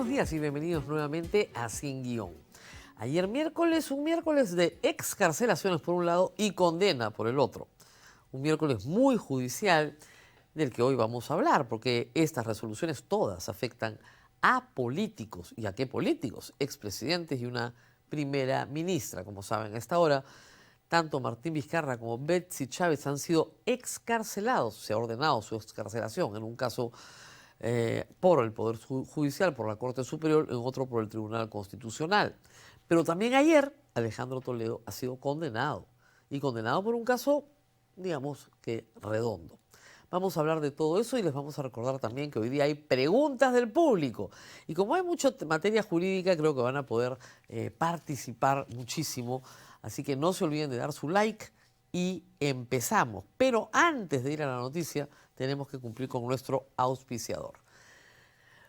buenos días y bienvenidos nuevamente a Sin Guión. Ayer miércoles, un miércoles de excarcelaciones por un lado y condena por el otro. Un miércoles muy judicial del que hoy vamos a hablar, porque estas resoluciones todas afectan a políticos. ¿Y a qué políticos? Expresidentes y una primera ministra. Como saben, a esta hora, tanto Martín Vizcarra como Betsy Chávez han sido excarcelados. Se ha ordenado su excarcelación en un caso por el Poder Judicial, por la Corte Superior, en otro por el Tribunal Constitucional. Pero también ayer Alejandro Toledo ha sido condenado, y condenado por un caso, digamos que redondo. Vamos a hablar de todo eso y les vamos a recordar también que hoy día hay preguntas del público. Y como hay mucha materia jurídica, creo que van a poder participar muchísimo. Así que no se olviden de dar su like y empezamos. Pero antes de ir a la noticia, tenemos que cumplir con nuestro auspiciador.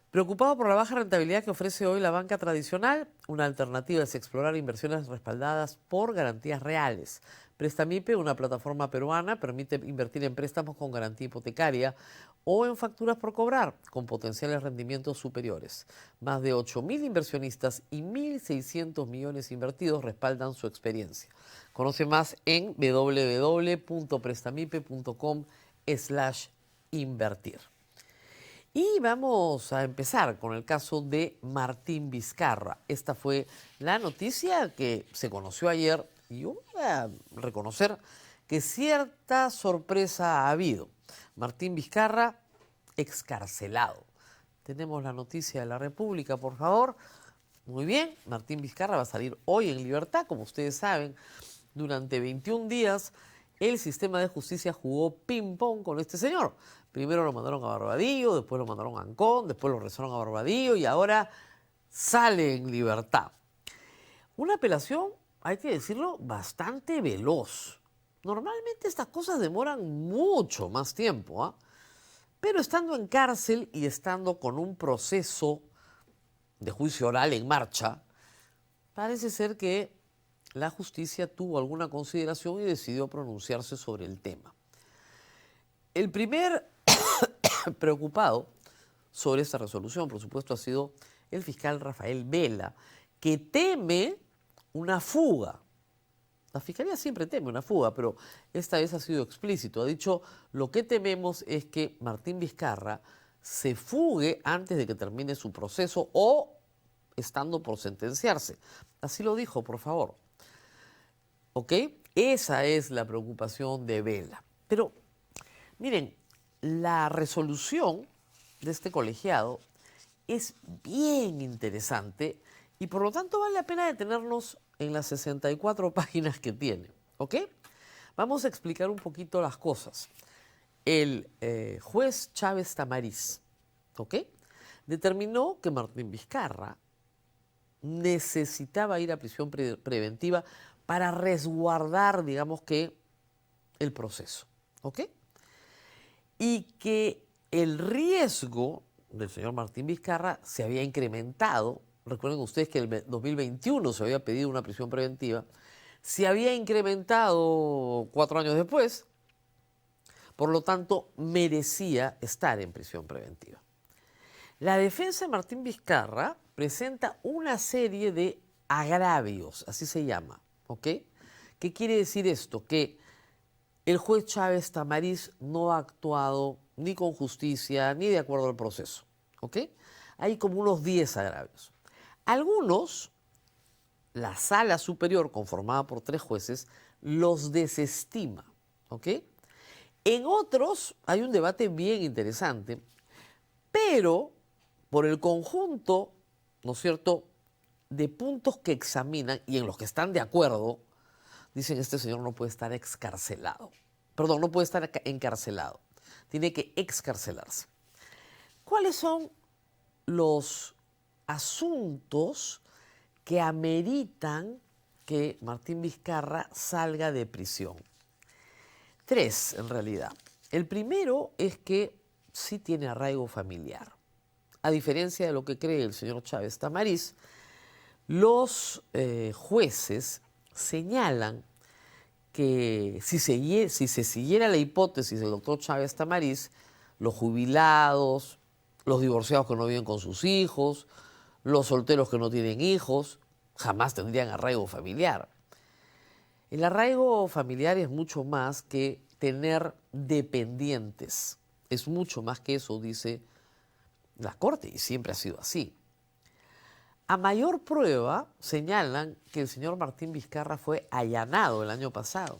Preocupado por la baja rentabilidad que ofrece hoy la banca tradicional, una alternativa es explorar inversiones respaldadas por garantías reales. Prestamipe, una plataforma peruana, permite invertir en préstamos con garantía hipotecaria o en facturas por cobrar, con potenciales rendimientos superiores. Más de 8.000 inversionistas y 1.600 millones invertidos respaldan su experiencia. Conoce más en www.prestamipe.com/invertir. Y vamos a empezar con el caso de Martín Vizcarra. Esta fue la noticia que se conoció ayer y yo voy a reconocer que cierta sorpresa ha habido. Martín Vizcarra excarcelado. Tenemos la noticia de la República, por favor. Muy bien, Martín Vizcarra va a salir hoy en libertad, como ustedes saben. Durante 21 días el sistema de justicia jugó ping-pong con este señor. Primero lo mandaron a Barbadillo, después lo mandaron a Ancón, después lo regresaron a Barbadillo y ahora sale en libertad. Una apelación, hay que decirlo, bastante veloz. Normalmente estas cosas demoran mucho más tiempo, ¿ah? Pero estando en cárcel y estando con un proceso de juicio oral en marcha, parece ser que la justicia tuvo alguna consideración y decidió pronunciarse sobre el tema. El primer preocupado sobre esta resolución, por supuesto, ha sido el fiscal Rafael Vela, que teme una fuga. La fiscalía siempre teme una fuga, pero esta vez ha sido explícito. Ha dicho, lo que tememos es que Martín Vizcarra se fugue antes de que termine su proceso o estando por sentenciarse. Así lo dijo, por favor. ¿Ok? Esa es la preocupación de Vela. Pero, miren, la resolución de este colegiado es bien interesante y por lo tanto vale la pena detenernos en las 64 páginas que tiene. ¿Ok? Vamos a explicar un poquito las cosas. El juez Chávez Tamariz, ¿ok?, determinó que Martín Vizcarra necesitaba ir a prisión preventiva para resguardar, digamos que, el proceso. ¿Ok? Y que el riesgo del señor Martín Vizcarra se había incrementado. Recuerden ustedes que en el 2021 se había pedido una prisión preventiva. Se había incrementado 4 años después. Por lo tanto, merecía estar en prisión preventiva. La defensa de Martín Vizcarra presenta una serie de agravios, así se llama. ¿Ok? ¿Qué quiere decir esto? Que el juez Chávez Tamariz no ha actuado ni con justicia ni de acuerdo al proceso. ¿Ok? Hay como unos 10 agravios. Algunos, la sala superior, conformada por 3 jueces, los desestima. ¿Ok? En otros hay un debate bien interesante, pero por el conjunto, ¿no es cierto?, de puntos que examinan y en los que están de acuerdo, dicen este señor no puede estar excarcelado. Perdón, no puede estar encarcelado. Tiene que excarcelarse. ¿Cuáles son los asuntos que ameritan que Martín Vizcarra salga de prisión? 3, en realidad. El primero es que sí tiene arraigo familiar. A diferencia de lo que cree el señor Chávez Tamariz, los jueces señalan que si se siguiera la hipótesis del doctor Chávez Tamariz, los jubilados, los divorciados que no viven con sus hijos, Los solteros que no tienen hijos jamás tendrían arraigo familiar. El arraigo familiar es mucho más que tener dependientes. Es mucho más que eso, dice la Corte, y siempre ha sido así. A mayor prueba, señalan que el señor Martín Vizcarra fue allanado el año pasado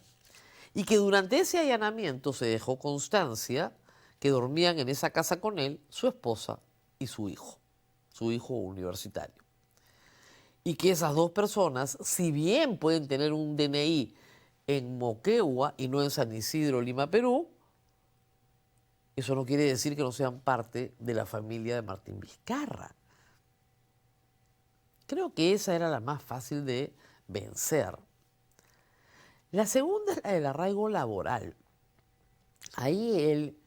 y que durante ese allanamiento se dejó constancia que dormían en esa casa con él su esposa y su hijo universitario. Y que esas dos personas, si bien pueden tener un DNI en Moquegua y no en San Isidro, Lima, Perú, eso no quiere decir que no sean parte de la familia de Martín Vizcarra. Creo que esa era la más fácil de vencer. La segunda es la del arraigo laboral. Ahí el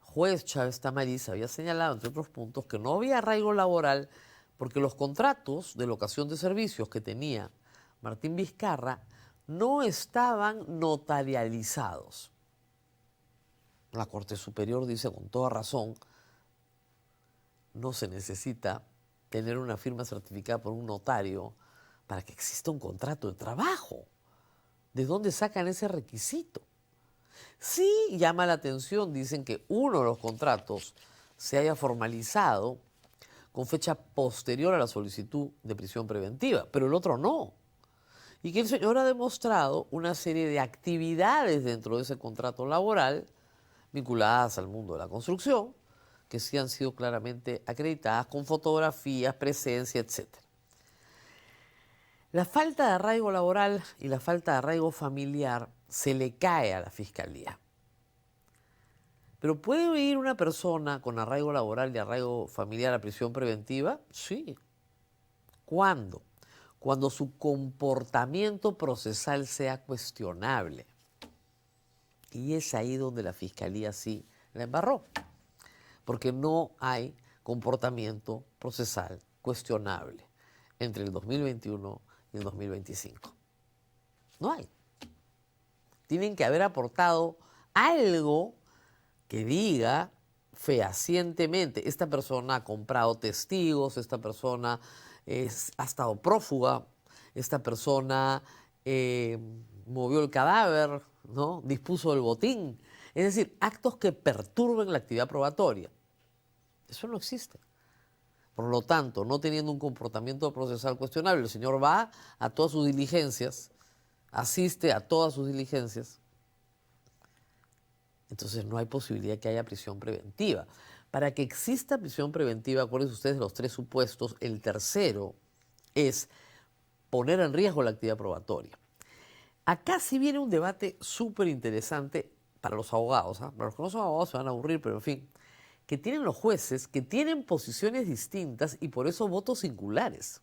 juez Chávez Tamariz había señalado, entre otros puntos, que no había arraigo laboral porque los contratos de locación de servicios que tenía Martín Vizcarra no estaban notarializados. La Corte Superior dice con toda razón, no se necesita tener una firma certificada por un notario para que exista un contrato de trabajo. ¿De dónde sacan ese requisito? Sí llama la atención, dicen que uno de los contratos se haya formalizado con fecha posterior a la solicitud de prisión preventiva, pero el otro no. Y que el señor ha demostrado una serie de actividades dentro de ese contrato laboral vinculadas al mundo de la construcción, que sí han sido claramente acreditadas con fotografías, presencia, etc. La falta de arraigo laboral y la falta de arraigo familiar se le cae a la Fiscalía. ¿Pero puede ir una persona con arraigo laboral y arraigo familiar a prisión preventiva? Sí. ¿Cuándo? Cuando su comportamiento procesal sea cuestionable. Y es ahí donde la Fiscalía sí la embarró. Porque no hay comportamiento procesal cuestionable entre el 2021 y el 2025. No hay. Tienen que haber aportado algo que diga fehacientemente, esta persona ha comprado testigos, esta persona ha estado prófuga, esta persona movió el cadáver, ¿no? Dispuso del botín. Es decir, actos que perturben la actividad probatoria. Eso no existe. Por lo tanto, no teniendo un comportamiento procesal cuestionable, el señor va a todas sus diligencias, asiste a todas sus diligencias, entonces no hay posibilidad que haya prisión preventiva. Para que exista prisión preventiva, acuérdense ustedes de los tres supuestos, el tercero es poner en riesgo la actividad probatoria. Acá sí viene un debate súper interesante para los abogados, ¿eh? Para los que no son abogados se van a aburrir, pero en fin, que tienen los jueces, que tienen posiciones distintas y por eso votos singulares.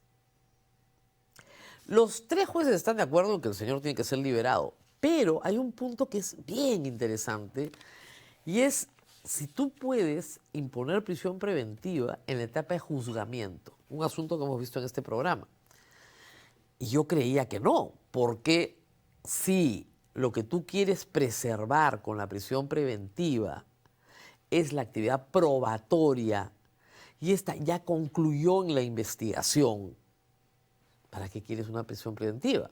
Los tres jueces están de acuerdo en que el señor tiene que ser liberado, pero hay un punto que es bien interesante y es si tú puedes imponer prisión preventiva en la etapa de juzgamiento, un asunto que hemos visto en este programa. Y yo creía que no, porque si lo que tú quieres preservar con la prisión preventiva es la actividad probatoria y esta ya concluyó en la investigación, ¿para qué quieres una prisión preventiva?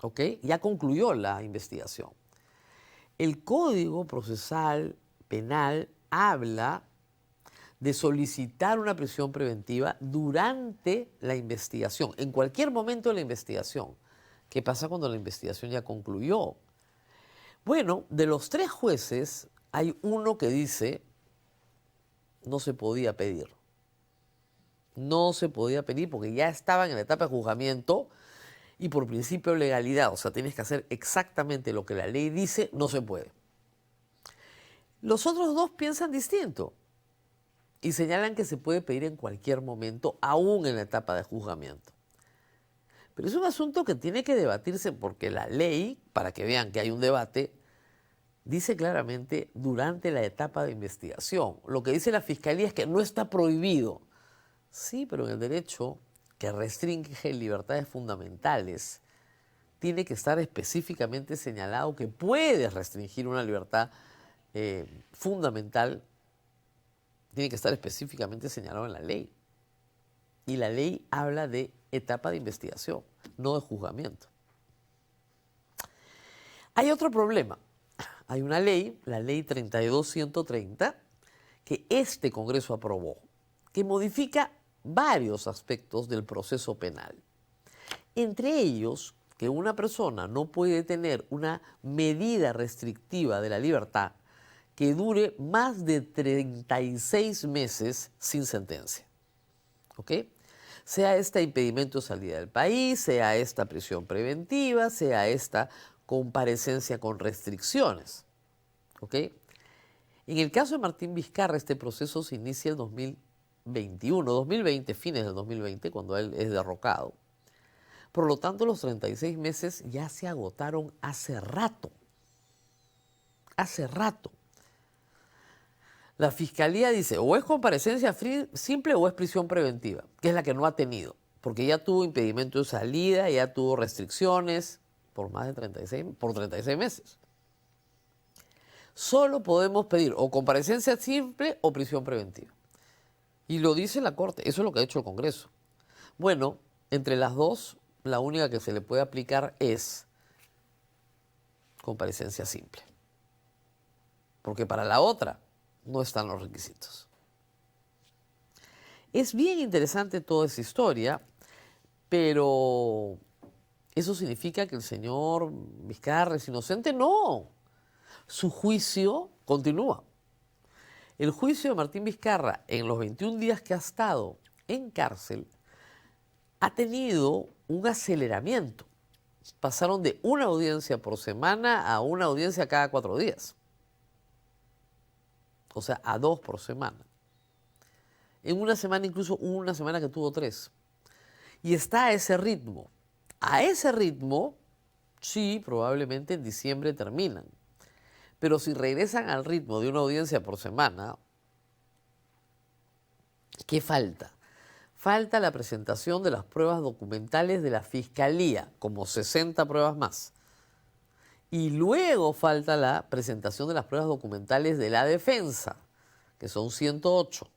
¿Ok? Ya concluyó la investigación. El Código Procesal Penal habla de solicitar una prisión preventiva durante la investigación, en cualquier momento de la investigación. ¿Qué pasa cuando la investigación ya concluyó? Bueno, de los tres jueces, hay uno que dice no se podía pedir. No se podía pedir porque ya estaban en la etapa de juzgamiento y por principio de legalidad, o sea, tienes que hacer exactamente lo que la ley dice, no se puede. Los otros dos piensan distinto y señalan que se puede pedir en cualquier momento, aún en la etapa de juzgamiento. Pero es un asunto que tiene que debatirse porque la ley, para que vean que hay un debate, dice claramente durante la etapa de investigación. Lo que dice la Fiscalía es que no está prohibido. Sí, pero en el derecho que restringe libertades fundamentales, tiene que estar específicamente señalado que puedes restringir una libertad fundamental, tiene que estar específicamente señalado en la ley. y la ley habla de etapa de investigación, no de juzgamiento. Hay otro problema. Hay una ley, la ley 32130, que este Congreso aprobó, que modifica varios aspectos del proceso penal. Entre ellos, que una persona no puede tener una medida restrictiva de la libertad que dure más de 36 meses sin sentencia. ¿Ok? Sea esta impedimento de salida del país, sea esta prisión preventiva, sea esta comparecencia con restricciones. ¿Ok? En el caso de Martín Vizcarra, este proceso se inicia en 2020, fines del 2020, cuando él es derrocado. Por lo tanto, los 36 meses ya se agotaron hace rato. Hace rato. La Fiscalía dice, o es comparecencia simple o es prisión preventiva, que es la que no ha tenido, porque ya tuvo impedimento de salida, ya tuvo restricciones por más de 36 meses. Solo podemos pedir o comparecencia simple o prisión preventiva. Y lo dice la Corte, eso es lo que ha hecho el Congreso. Bueno, entre las dos, la única que se le puede aplicar es comparecencia simple. Porque para la otra no están los requisitos. Es bien interesante toda esa historia, pero ¿eso significa que el señor Vizcarra es inocente? No. Su juicio continúa. El juicio de Martín Vizcarra en los 21 días que ha estado en cárcel ha tenido un aceleramiento. Pasaron de una audiencia por semana a una audiencia cada 4 días. O sea, a 2 por semana. En una semana incluso hubo una semana que tuvo 3. Y está a ese ritmo. A ese ritmo, sí, probablemente en diciembre terminan. Pero si regresan al ritmo de una audiencia por semana, ¿qué falta? Falta la presentación de las pruebas documentales de la Fiscalía, como 60 pruebas más. Y luego falta la presentación de las pruebas documentales de la defensa, que son 108.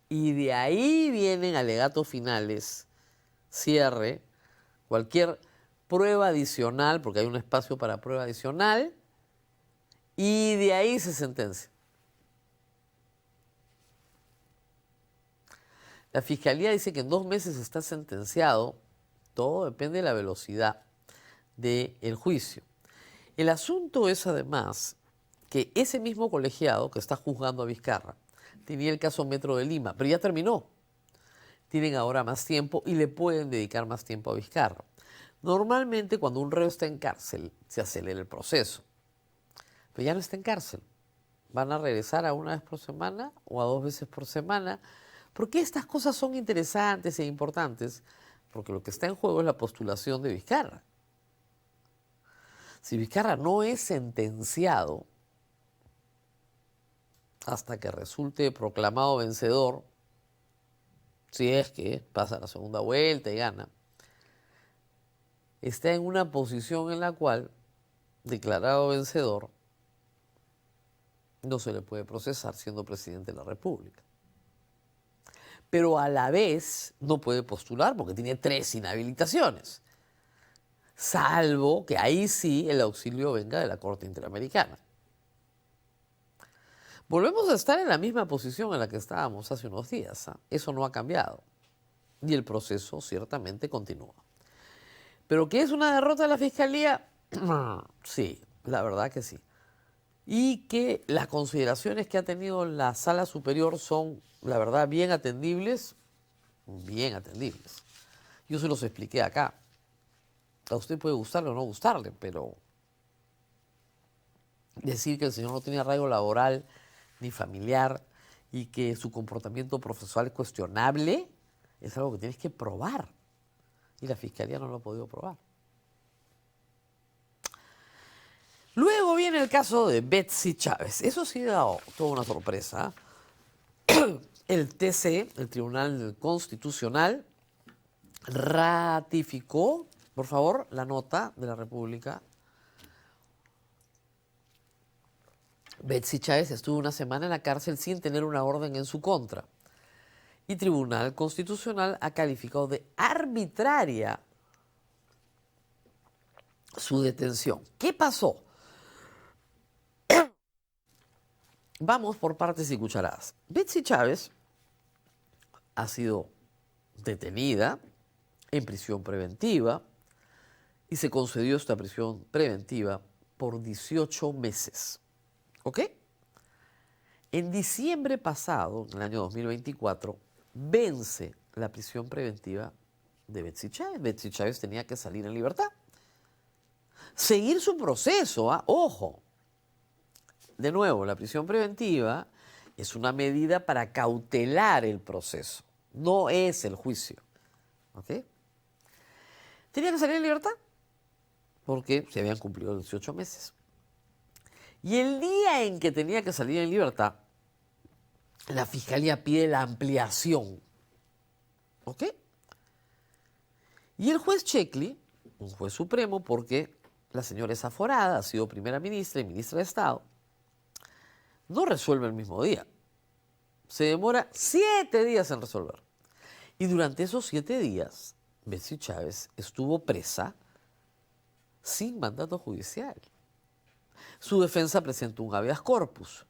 Y de ahí vienen alegatos finales, cierre, cualquier prueba adicional, porque hay un espacio para prueba adicional, y de ahí se sentencia. La Fiscalía dice que en 2 meses está sentenciado, todo depende de la velocidad del juicio. El asunto es además que ese mismo colegiado que está juzgando a Vizcarra tenía el caso Metro de Lima, pero ya terminó. Tienen ahora más tiempo y le pueden dedicar más tiempo a Vizcarra. Normalmente cuando un reo está en cárcel se acelera el proceso, pero ya no está en cárcel. Van a regresar a 1 vez por semana o a 2 veces por semana. ¿Por qué estas cosas son interesantes e importantes? Porque lo que está en juego es la postulación de Vizcarra. Si Vizcarra no es sentenciado hasta que resulte proclamado vencedor, si es que pasa la segunda vuelta y gana, está en una posición en la cual, declarado vencedor, no se le puede procesar siendo presidente de la República. Pero a la vez no puede postular porque tiene 3 inhabilitaciones, salvo que ahí sí el auxilio venga de la Corte Interamericana. Volvemos a estar en la misma posición en la que estábamos hace unos días. Eso no ha cambiado. Y el proceso ciertamente continúa. ¿Pero qué es una derrota de la Fiscalía? Sí, la verdad que sí. Y que las consideraciones que ha tenido la Sala Superior son, la verdad, bien atendibles. Bien atendibles. Yo se los expliqué acá. A usted puede gustarle o no gustarle, pero decir que el señor no tiene arraigo laboral ni familiar y que su comportamiento procesal es cuestionable es algo que tienes que probar. Y la Fiscalía no lo ha podido probar. Luego viene el caso de Betsy Chávez. Eso sí ha dado toda una sorpresa. El TC, el Tribunal Constitucional, ratificó, por favor, la nota de la República. Betsy Chávez estuvo 1 semana en la cárcel sin tener una orden en su contra. Y Tribunal Constitucional ha calificado de arbitraria su detención. ¿Qué pasó? Vamos por partes y cucharadas. Betsy Chávez ha sido detenida en prisión preventiva y se concedió esta prisión preventiva por 18 meses. ¿Ok? En diciembre pasado, en el año 2024, vence la prisión preventiva de Betsy Chávez. Betsy Chávez tenía que salir en libertad. Seguir su proceso, ¿ah? Ojo. De nuevo, la prisión preventiva es una medida para cautelar el proceso, no es el juicio. ¿Ok? Tenía que salir en libertad porque se habían cumplido 18 meses. Y el día en que tenía que salir en libertad, la Fiscalía pide la ampliación. ¿Ok? Y el juez Checli, un juez supremo, porque la señora es aforada, ha sido primera ministra y ministra de Estado, no resuelve el mismo día. Se demora 7 días en resolver. Y durante esos 7 días, Betsy Chávez estuvo presa sin mandato judicial. Su defensa presentó un habeas corpus.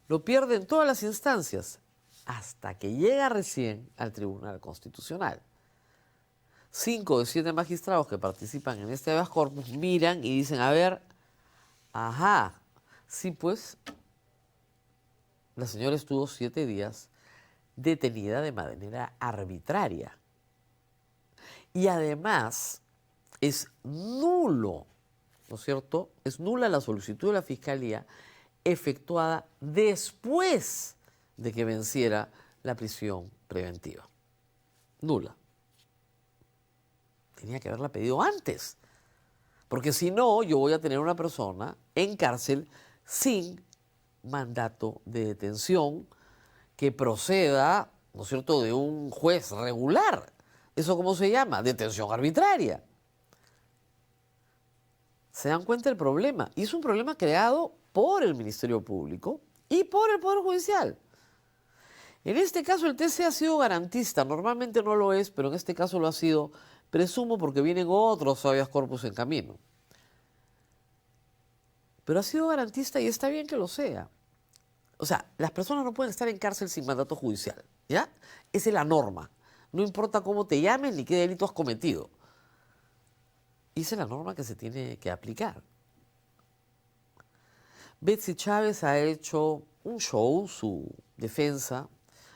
Lo pierde en todas las instancias hasta que llega recién al Tribunal Constitucional. 5 de 7 magistrados que participan en este habeas corpus miran y dicen, a ver, ajá, sí pues, la señora estuvo 7 días detenida de manera arbitraria. Y además es nulo, ¿no es cierto? Es nula la solicitud de la Fiscalía efectuada después de que venciera la prisión preventiva. Nula. Tenía que haberla pedido antes, porque si no, yo voy a tener una persona en cárcel sin mandato de detención que proceda, ¿no es cierto?, de un juez regular. ¿Eso cómo se llama? Detención arbitraria. ¿Se dan cuenta del problema? Y es un problema creado por el Ministerio Público y por el Poder Judicial. En este caso el TC ha sido garantista, normalmente no lo es, pero en este caso lo ha sido, presumo porque vienen otros habeas corpus en camino. Pero ha sido garantista y está bien que lo sea. O sea, las personas no pueden estar en cárcel sin mandato judicial, ¿ya? Esa es la norma. No importa cómo te llamen ni qué delito has cometido. Esa es la norma que se tiene que aplicar. Betsy Chávez ha hecho un show, su defensa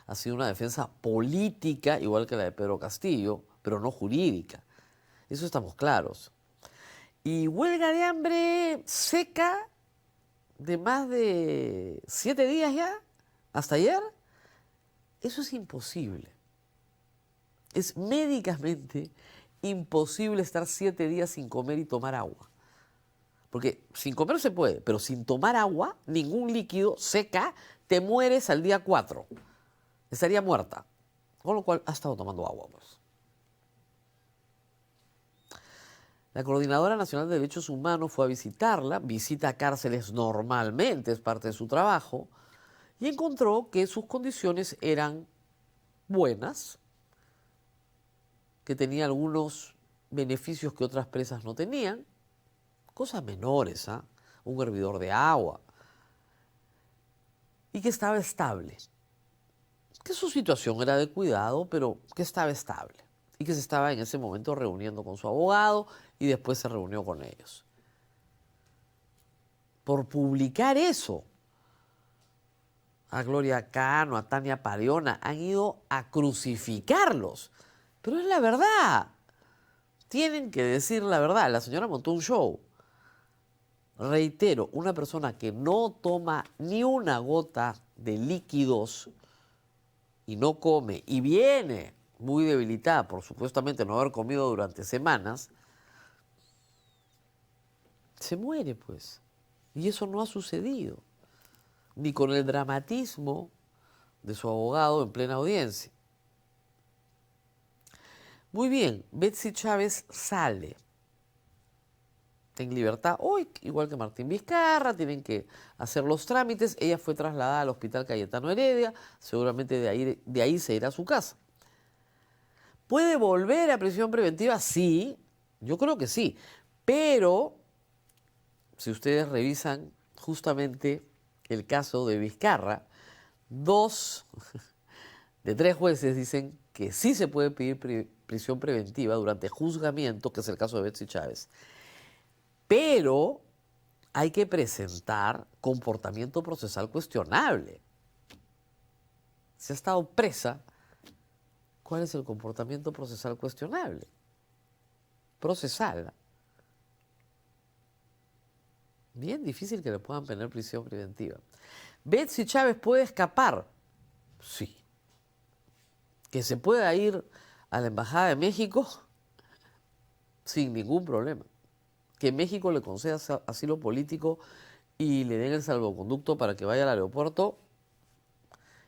ha sido una defensa política, igual que la de Pedro Castillo, pero no jurídica. Eso estamos claros. Y huelga de hambre seca de más de 7 días ya, hasta ayer, eso es imposible. Es médicamente imposible estar 7 días sin comer y tomar agua. Porque sin comer se puede, pero sin tomar agua, ningún líquido, seca, te mueres al día 4. Estaría muerta. Con lo cual ha estado tomando agua, pues. La Coordinadora Nacional de Derechos Humanos fue a visitarla, visita cárceles normalmente, es parte de su trabajo, y encontró que sus condiciones eran buenas, que tenía algunos beneficios que otras presas no tenían, cosas menores, ¿ah? Un hervidor de agua, y que estaba estable, que su situación era de cuidado, pero que estaba estable, y que se estaba en ese momento reuniendo con su abogado y después se reunió con ellos. Por publicar eso, a Gloria Cano, a Tania Pariona, han ido a crucificarlos. Pero es la verdad. Tienen que decir la verdad. La señora montó un show. Reitero, una persona que no toma ni una gota de líquidos y no come y viene muy debilitada por supuestamente no haber comido durante semanas, se muere, pues. Y eso no ha sucedido, ni con el dramatismo de su abogado en plena audiencia. Muy bien, Betsy Chávez sale. en libertad hoy, igual que Martín Vizcarra, tienen que hacer los trámites. Ella fue trasladada al Hospital Cayetano Heredia, seguramente de ahí se irá a su casa. ¿Puede volver a prisión preventiva? Sí, yo creo que sí, pero si ustedes revisan justamente el caso de Vizcarra, 2 de 3 jueces dicen que sí se puede pedir prisión preventiva durante juzgamiento, que es el caso de Betsy Chávez, pero hay que presentar comportamiento procesal cuestionable. Si ha estado presa, ¿cuál es el comportamiento procesal cuestionable? Procesal. Bien difícil que le puedan poner prisión preventiva. ¿Betsy Chávez puede escapar? Sí. ¿Que se pueda ir a la Embajada de México? Sin ningún problema. Que México le conceda asilo político y le den el salvoconducto para que vaya al aeropuerto,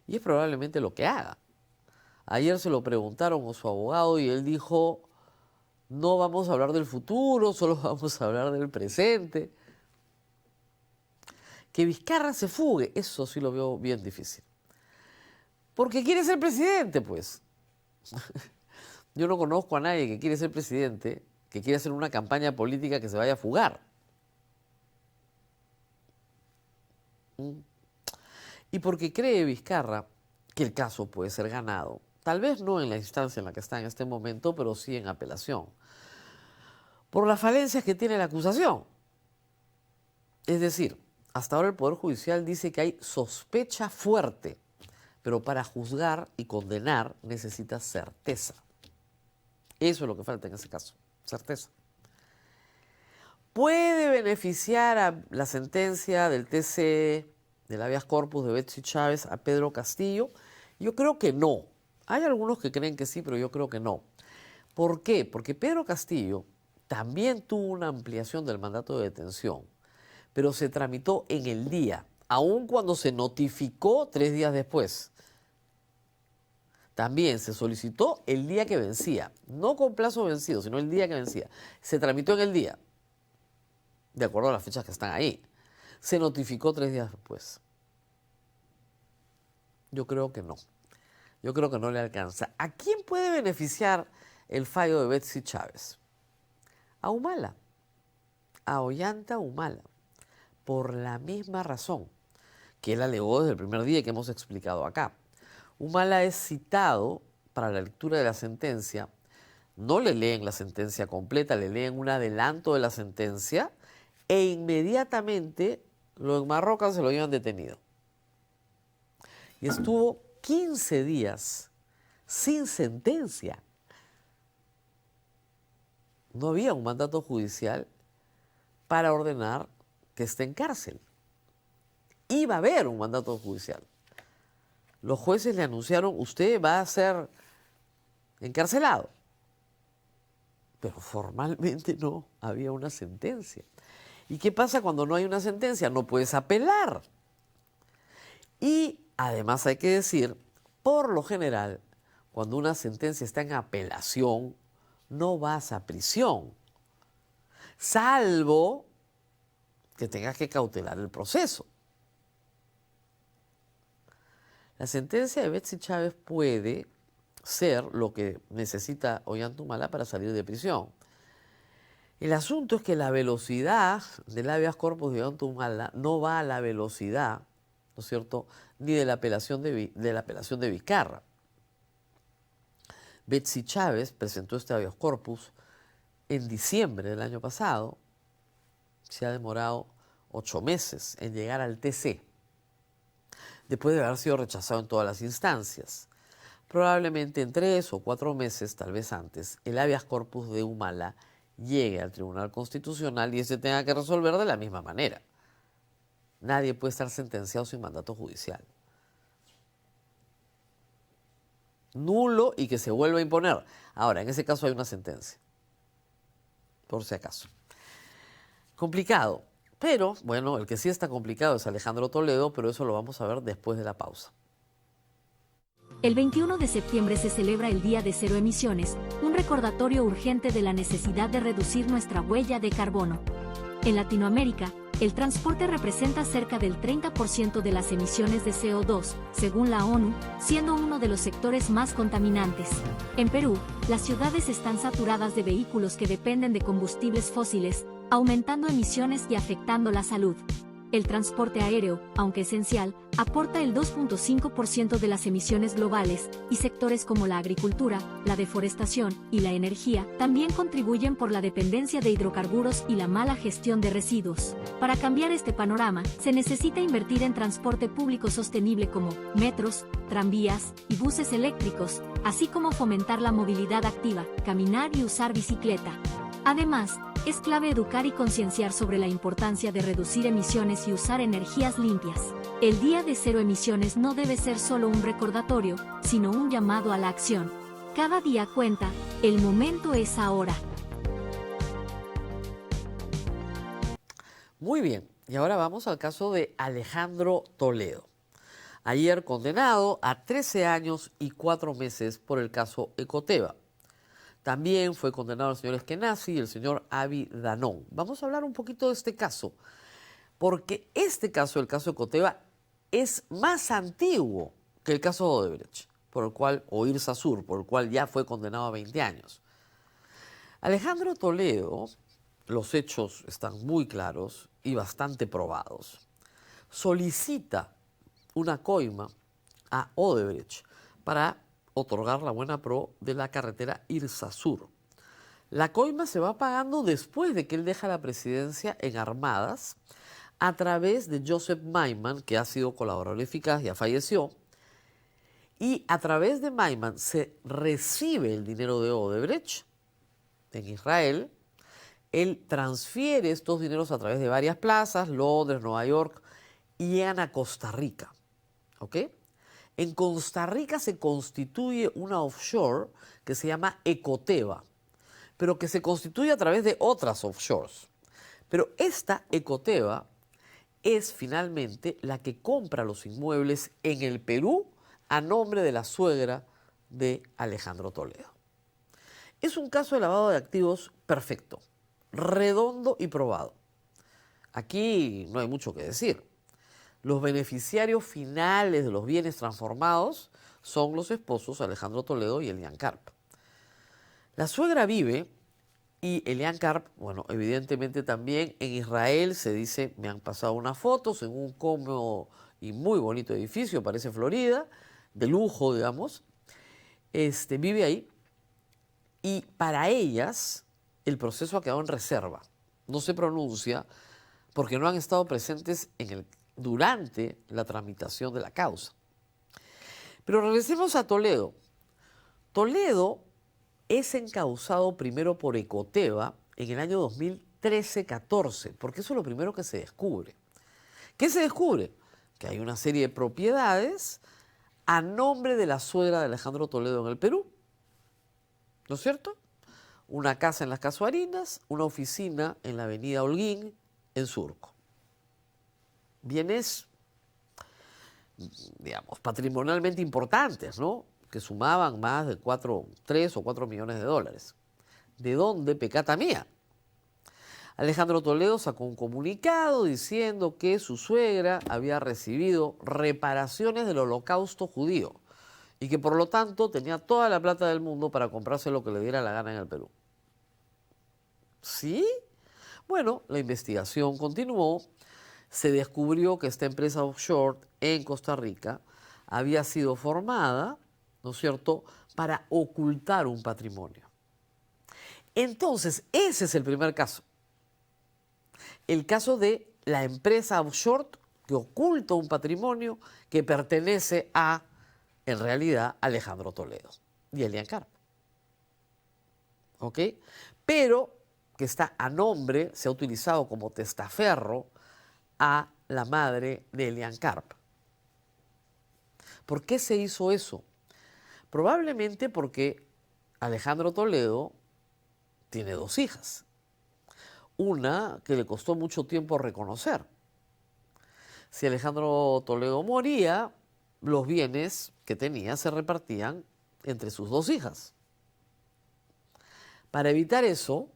y es probablemente lo que haga. Ayer se lo preguntaron a su abogado y él dijo, no vamos a hablar del futuro, solo vamos a hablar del presente. Que Vizcarra se fugue, eso sí lo veo bien difícil. Porque quiere ser presidente, pues. Yo no conozco a nadie que quiere ser presidente, que quiere hacer una campaña política que se vaya a fugar. Y porque cree Vizcarra que el caso puede ser ganado, tal vez no en la instancia en la que está en este momento, pero sí en apelación, por las falencias que tiene la acusación. Es decir, hasta ahora el Poder Judicial dice que hay sospecha fuerte, pero para juzgar y condenar necesita certeza. Eso es lo que falta en ese caso, certeza. ¿Puede beneficiar a la sentencia del TC del habeas corpus de Betsy Chávez a Pedro Castillo? Yo creo que no. Hay algunos que creen que sí, pero yo creo que no. ¿Por qué? Porque Pedro Castillo también tuvo una ampliación del mandato de detención, pero se tramitó en el día, aun cuando se notificó 3 días después. También se solicitó el día que vencía, no con plazo vencido, sino el día que vencía. Se tramitó en el día, de acuerdo a las fechas que están ahí. Se notificó 3 días después. Yo creo que no. Yo creo que no le alcanza. ¿A quién puede beneficiar el fallo de Betsy Chávez? A Humala, a Ollanta Humala, por la misma razón que él alegó desde el primer día y que hemos explicado acá. Humala es citado para la lectura de la sentencia, no le leen la sentencia completa, le leen un adelanto de la sentencia e inmediatamente lo enmarrocan, se lo llevan detenido. Y estuvo 15 días sin sentencia. No había un mandato judicial para ordenar que esté en cárcel. Iba a haber un mandato judicial. Los jueces le anunciaron, usted va a ser encarcelado. Pero formalmente no había una sentencia. ¿Y qué pasa cuando no hay una sentencia? No puedes apelar. Y además hay que decir, por lo general, cuando una sentencia está en apelación, no vas a prisión, salvo que tengas que cautelar el proceso. La sentencia de Betsy Chávez puede ser lo que necesita Ollanta Humala para salir de prisión. El asunto es que la velocidad del habeas corpus de Ollanta Humala no va a la velocidad, ¿no es cierto?, ni de la apelación de Vizcarra. Betsy Chávez presentó este habeas corpus en diciembre del año pasado. Se ha demorado 8 meses en llegar al TC, después de haber sido rechazado en todas las instancias. Probablemente en 3 o 4 meses, tal vez antes, el habeas corpus de Humala llegue al Tribunal Constitucional y ese tenga que resolver de la misma manera. Nadie puede estar sentenciado sin mandato judicial. Nulo y que se vuelva a imponer. Ahora, en ese caso hay una sentencia, por si acaso. Complicado, pero bueno, el que sí está complicado es Alejandro Toledo, pero eso lo vamos a ver después de la pausa. El 21 de septiembre se celebra el Día de Cero Emisiones, un recordatorio urgente de la necesidad de reducir nuestra huella de carbono. En Latinoamérica, el transporte representa cerca del 30% de las emisiones de CO2, según la ONU, siendo uno de los sectores más contaminantes. En Perú, las ciudades están saturadas de vehículos que dependen de combustibles fósiles, aumentando emisiones y afectando la salud. El transporte aéreo, aunque esencial, aporta el 2.5% de las emisiones globales, y sectores como la agricultura, la deforestación y la energía también contribuyen por la dependencia de hidrocarburos y la mala gestión de residuos. Para cambiar este panorama, se necesita invertir en transporte público sostenible como metros, tranvías y buses eléctricos, así como fomentar la movilidad activa, caminar y usar bicicleta. Además, es clave educar y concienciar sobre la importancia de reducir emisiones y usar energías limpias. El Día de Cero Emisiones no debe ser solo un recordatorio, sino un llamado a la acción. Cada día cuenta, el momento es ahora. Muy bien, y ahora vamos al caso de Alejandro Toledo. Ayer condenado a 13 años y 4 meses por el caso Ecoteva. También fue condenado el señor Eskenazi y el señor Avi Danón. Vamos a hablar un poquito de este caso, porque este caso, el caso Ecoteva, es más antiguo que el caso Odebrecht, o Irsa Sur, por el cual ya fue condenado a 20 años. Alejandro Toledo, los hechos están muy claros y bastante probados, solicita una coima a Odebrecht para otorgar la buena pro de la carretera Irsa Sur. La coima se va pagando después de que él deja la presidencia en Armadas a través de Joseph Maiman, que ha sido colaborador eficaz, ya falleció, y a través de Maiman se recibe el dinero de Odebrecht en Israel. Él transfiere estos dineros a través de varias plazas, Londres, Nueva York, y llegan a Costa Rica. ¿Ok? En Costa Rica se constituye una offshore que se llama Ecoteva, pero que se constituye a través de otras offshores. Pero esta Ecoteva es finalmente la que compra los inmuebles en el Perú a nombre de la suegra de Alejandro Toledo. Es un caso de lavado de activos perfecto, redondo y probado. Aquí no hay mucho que decir. Los beneficiarios finales de los bienes transformados son los esposos Alejandro Toledo y Elian Karp. La suegra vive y Elian Karp, bueno, evidentemente también en Israel se dice, me han pasado unas fotos en un cómodo y muy bonito edificio, parece Florida, de lujo, digamos. Vive ahí y para ellas el proceso ha quedado en reserva. No se pronuncia porque no han estado presentes durante la tramitación de la causa. Pero regresemos a Toledo. Toledo es encausado primero por Ecoteva en el año 2013-14, porque eso es lo primero que se descubre. ¿Qué se descubre? Que hay una serie de propiedades a nombre de la suegra de Alejandro Toledo en el Perú, ¿no es cierto? Una casa en las Casuarinas, una oficina en la avenida Holguín, en Surco. Bienes, digamos, patrimonialmente importantes, ¿no? Que sumaban más de 3 o 4 millones de dólares. ¿De dónde pecata mía? Alejandro Toledo sacó un comunicado diciendo que su suegra había recibido reparaciones del Holocausto judío y que por lo tanto tenía toda la plata del mundo para comprarse lo que le diera la gana en el Perú. ¿Sí? Bueno, la investigación continuó. Se descubrió que esta empresa offshore en Costa Rica había sido formada, ¿no es cierto?, para ocultar un patrimonio. Entonces, ese es el primer caso. El caso de la empresa offshore que oculta un patrimonio que pertenece a, en realidad, Alejandro Toledo y Elian Karp. ¿Ok? Pero que está a nombre, se ha utilizado como testaferro a la madre de Elian Karp. ¿Por qué se hizo eso? Probablemente porque Alejandro Toledo tiene 2 hijas. Una que le costó mucho tiempo reconocer. Si Alejandro Toledo moría, los bienes que tenía se repartían entre sus 2 hijas. Para evitar eso,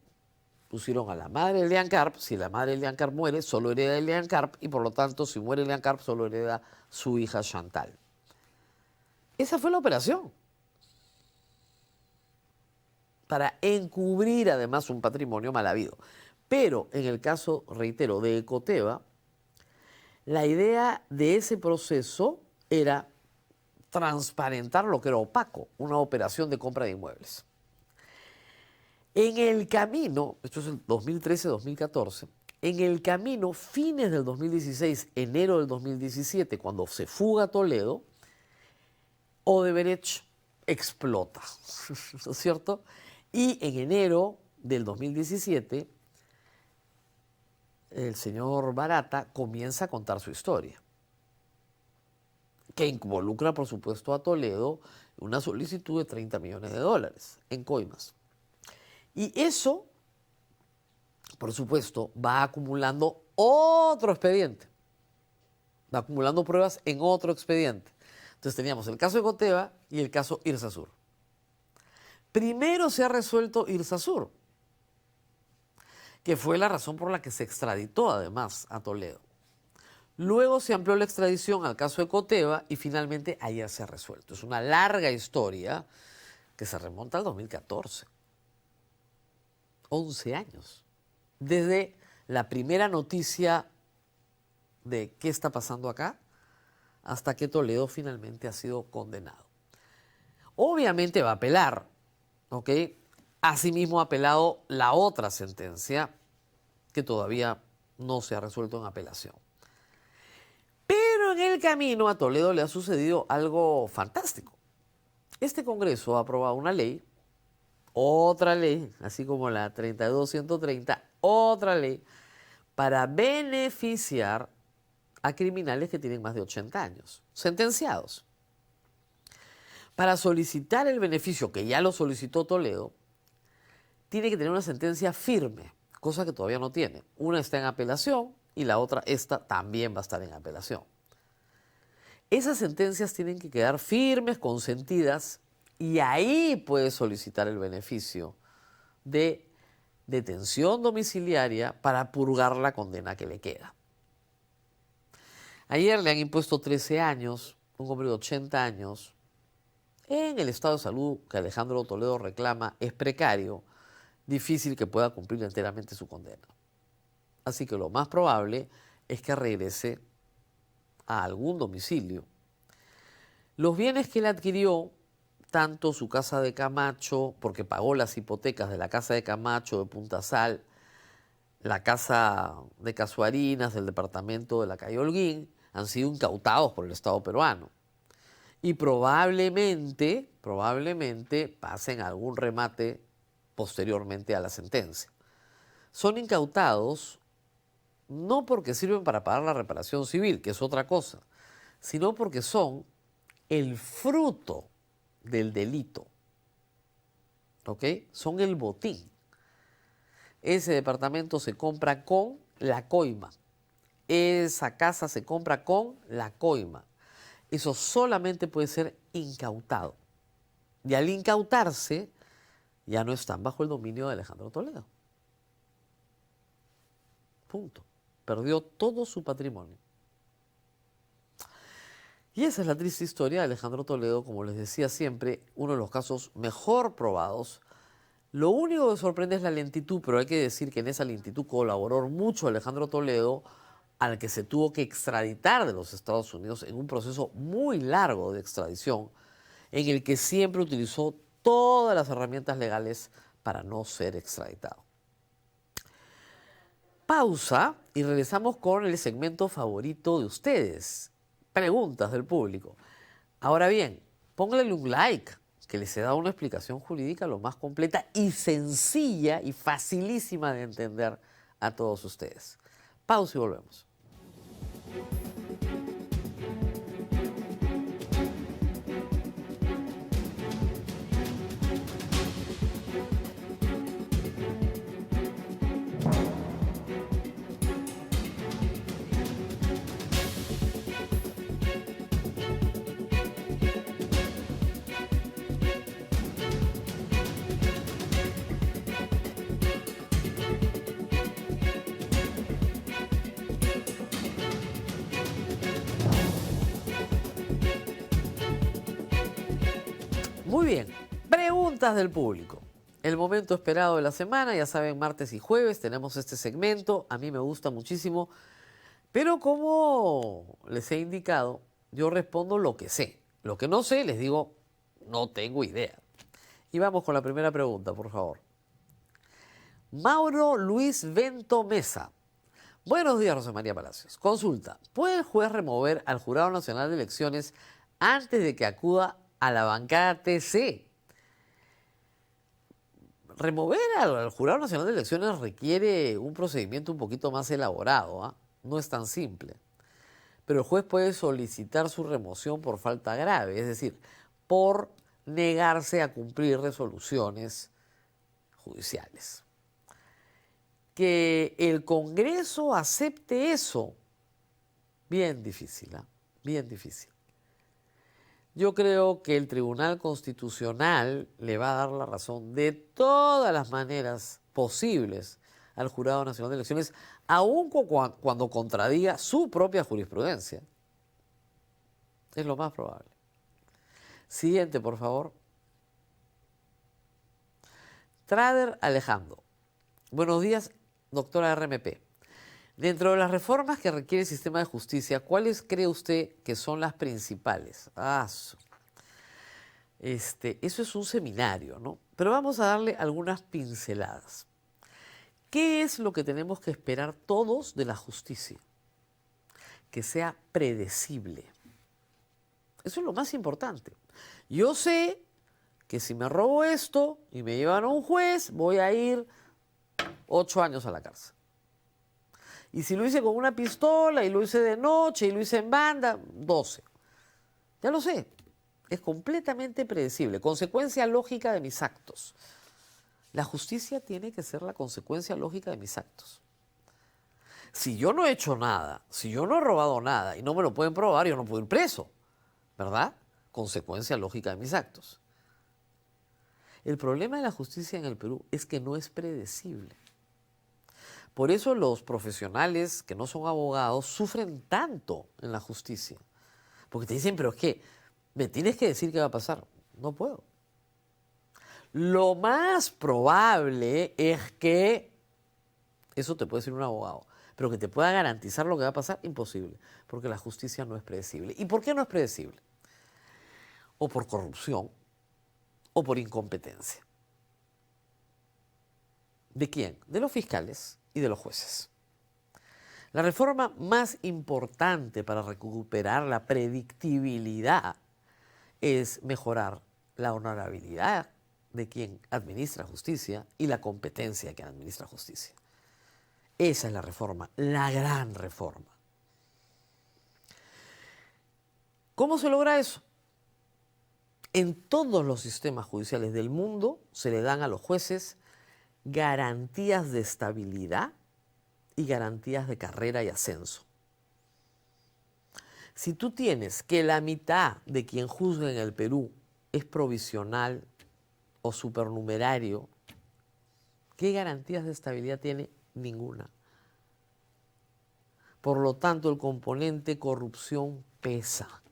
pusieron a la madre de Elian Karp. Si la madre de Elian Karp muere, solo hereda Elian Karp, y por lo tanto, si muere Elian Karp, solo hereda su hija Chantal. Esa fue la operación. Para encubrir además un patrimonio mal habido. Pero en el caso, reitero, de Ecoteva, la idea de ese proceso era transparentar lo que era opaco, una operación de compra de inmuebles. En el camino, esto es el 2013-2014, en el camino, fines del 2016, enero del 2017, cuando se fuga Toledo, Odebrecht explota, ¿no es cierto? Y en enero del 2017, el señor Barata comienza a contar su historia, que involucra, por supuesto, a Toledo una solicitud de $30 millones en coimas. Y eso, por supuesto, va acumulando otro expediente. Va acumulando pruebas en otro expediente. Entonces teníamos el caso de Ecoteva y el caso Irsasur. Primero se ha resuelto Irsasur, que fue la razón por la que se extraditó además a Toledo. Luego se amplió la extradición al caso de Ecoteva y finalmente ayer se ha resuelto. Es una larga historia que se remonta al 2014. 11 años. Desde la primera noticia de qué está pasando acá hasta que Toledo finalmente ha sido condenado. Obviamente va a apelar, ¿ok? Asimismo ha apelado la otra sentencia que todavía no se ha resuelto en apelación. Pero en el camino a Toledo le ha sucedido algo fantástico. Este Congreso ha aprobado una ley, otra ley, así como la 32-130, otra ley para beneficiar a criminales que tienen más de 80 años, sentenciados. Para solicitar el beneficio, que ya lo solicitó Toledo, tiene que tener una sentencia firme, cosa que todavía no tiene. Una está en apelación y la otra, esta, también va a estar en apelación. Esas sentencias tienen que quedar firmes, consentidas, y ahí puede solicitar el beneficio de detención domiciliaria para purgar la condena que le queda. Ayer le han impuesto 13 años, un hombre de 80 años, en el estado de salud que Alejandro Toledo reclama es precario, difícil que pueda cumplir enteramente su condena. Así que lo más probable es que regrese a algún domicilio. Los bienes que él adquirió, tanto su casa de Camacho, porque pagó las hipotecas de la casa de Camacho, de Punta Sal, la casa de Casuarinas, del departamento de la calle Holguín, han sido incautados por el Estado peruano. Y probablemente pasen algún remate posteriormente a la sentencia. Son incautados no porque sirven para pagar la reparación civil, que es otra cosa, sino porque son el fruto del delito, ¿ok? Son el botín. Ese departamento se compra con la coima. Esa casa se compra con la coima. Eso solamente puede ser incautado. Y al incautarse, ya no están bajo el dominio de Alejandro Toledo. Punto. Perdió todo su patrimonio. Y esa es la triste historia de Alejandro Toledo, como les decía siempre, uno de los casos mejor probados. Lo único que sorprende es la lentitud, pero hay que decir que en esa lentitud colaboró mucho Alejandro Toledo, al que se tuvo que extraditar de los Estados Unidos en un proceso muy largo de extradición, en el que siempre utilizó todas las herramientas legales para no ser extraditado. Pausa y regresamos con el segmento favorito de ustedes, preguntas del público. Ahora bien, pónganle un like, que les he dado una explicación jurídica lo más completa y sencilla y facilísima de entender a todos ustedes. Pausa y volvemos. Muy bien, preguntas del público. El momento esperado de la semana, ya saben, martes y jueves tenemos este segmento. A mí me gusta muchísimo, pero como les he indicado, yo respondo lo que sé. Lo que no sé, les digo, no tengo idea. Y vamos con la primera pregunta, por favor. Mauro Luis Vento Mesa. Buenos días, Rosa María Palacios. Consulta, ¿puede el juez remover al Jurado Nacional de Elecciones antes de que acuda a la bancada TC? Remover al Jurado Nacional de Elecciones requiere un procedimiento un poquito más elaborado, ¿ah? No es tan simple. Pero el juez puede solicitar su remoción por falta grave, es decir, por negarse a cumplir resoluciones judiciales. Que el Congreso acepte eso, bien difícil, ¿eh? Bien difícil. Yo creo que el Tribunal Constitucional le va a dar la razón de todas las maneras posibles al Jurado Nacional de Elecciones, aun cuando contradiga su propia jurisprudencia. Es lo más probable. Siguiente, por favor. Trader Alejandro. Buenos días, doctora RMP. Dentro de las reformas que requiere el sistema de justicia, ¿cuáles cree usted que son las principales? Eso es un seminario, ¿no? Pero vamos a darle algunas pinceladas. ¿Qué es lo que tenemos que esperar todos de la justicia? Que sea predecible. Eso es lo más importante. Yo sé que si me robo esto y me llevan a un juez, voy a ir 8 años a la cárcel. Y si lo hice con una pistola y lo hice de noche y lo hice en banda, 12. Ya lo sé. Es completamente predecible. Consecuencia lógica de mis actos. La justicia tiene que ser la consecuencia lógica de mis actos. Si yo no he hecho nada, si yo no he robado nada y no me lo pueden probar, yo no puedo ir preso, ¿verdad? Consecuencia lógica de mis actos. El problema de la justicia en el Perú es que no es predecible. Por eso los profesionales que no son abogados sufren tanto en la justicia. Porque te dicen, pero es que me tienes que decir qué va a pasar. No puedo. Lo más probable es que, eso te puede decir un abogado, pero que te pueda garantizar lo que va a pasar, imposible. Porque la justicia no es predecible. ¿Y por qué no es predecible? O por corrupción, o por incompetencia. ¿De quién? De los fiscales y de los jueces. La reforma más importante para recuperar la predictibilidad es mejorar la honorabilidad de quien administra justicia y la competencia de quien administra justicia. Esa es la reforma, la gran reforma. ¿Cómo se logra eso? En todos los sistemas judiciales del mundo se le dan a los jueces garantías de estabilidad y garantías de carrera y ascenso. Si tú tienes que la mitad de quien juzga en el Perú es provisional o supernumerario, ¿qué garantías de estabilidad tiene? Ninguna. Por lo tanto, el componente corrupción pesa.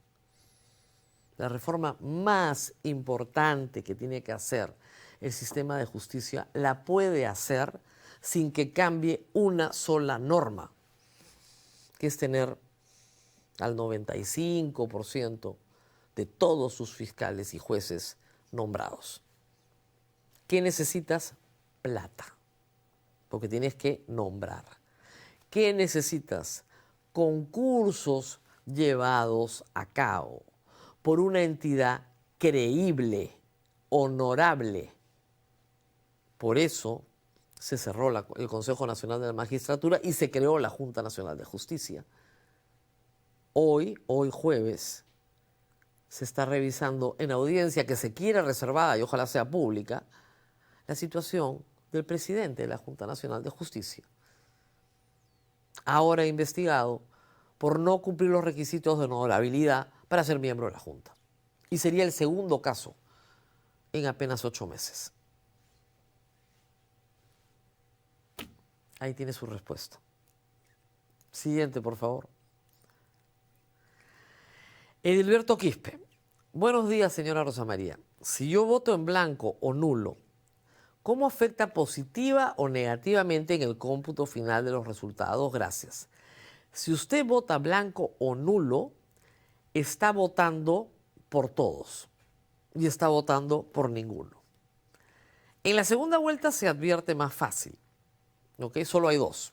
La reforma más importante que tiene que hacer el sistema de justicia la puede hacer sin que cambie una sola norma, que es tener al 95% de todos sus fiscales y jueces nombrados. ¿Qué necesitas? Plata, porque tienes que nombrar. ¿Qué necesitas? Concursos llevados a cabo por una entidad creíble, honorable. Por eso se cerró el Consejo Nacional de la Magistratura y se creó la Junta Nacional de Justicia. Hoy jueves, se está revisando en audiencia que se quiere reservada y ojalá sea pública la situación del presidente de la Junta Nacional de Justicia. Ahora investigado por no cumplir los requisitos de honorabilidad para ser miembro de la Junta. Y sería el segundo caso en apenas 8 meses. Ahí tiene su respuesta. Siguiente, por favor. Edilberto Quispe. Buenos días, señora Rosa María. si yo voto en blanco o nulo, ¿cómo afecta positiva o negativamente en el cómputo final de los resultados? Gracias. Si usted vota blanco o nulo, está votando por todos y está votando por ninguno. En la segunda vuelta se advierte más fácil, ¿ok? Solo hay dos.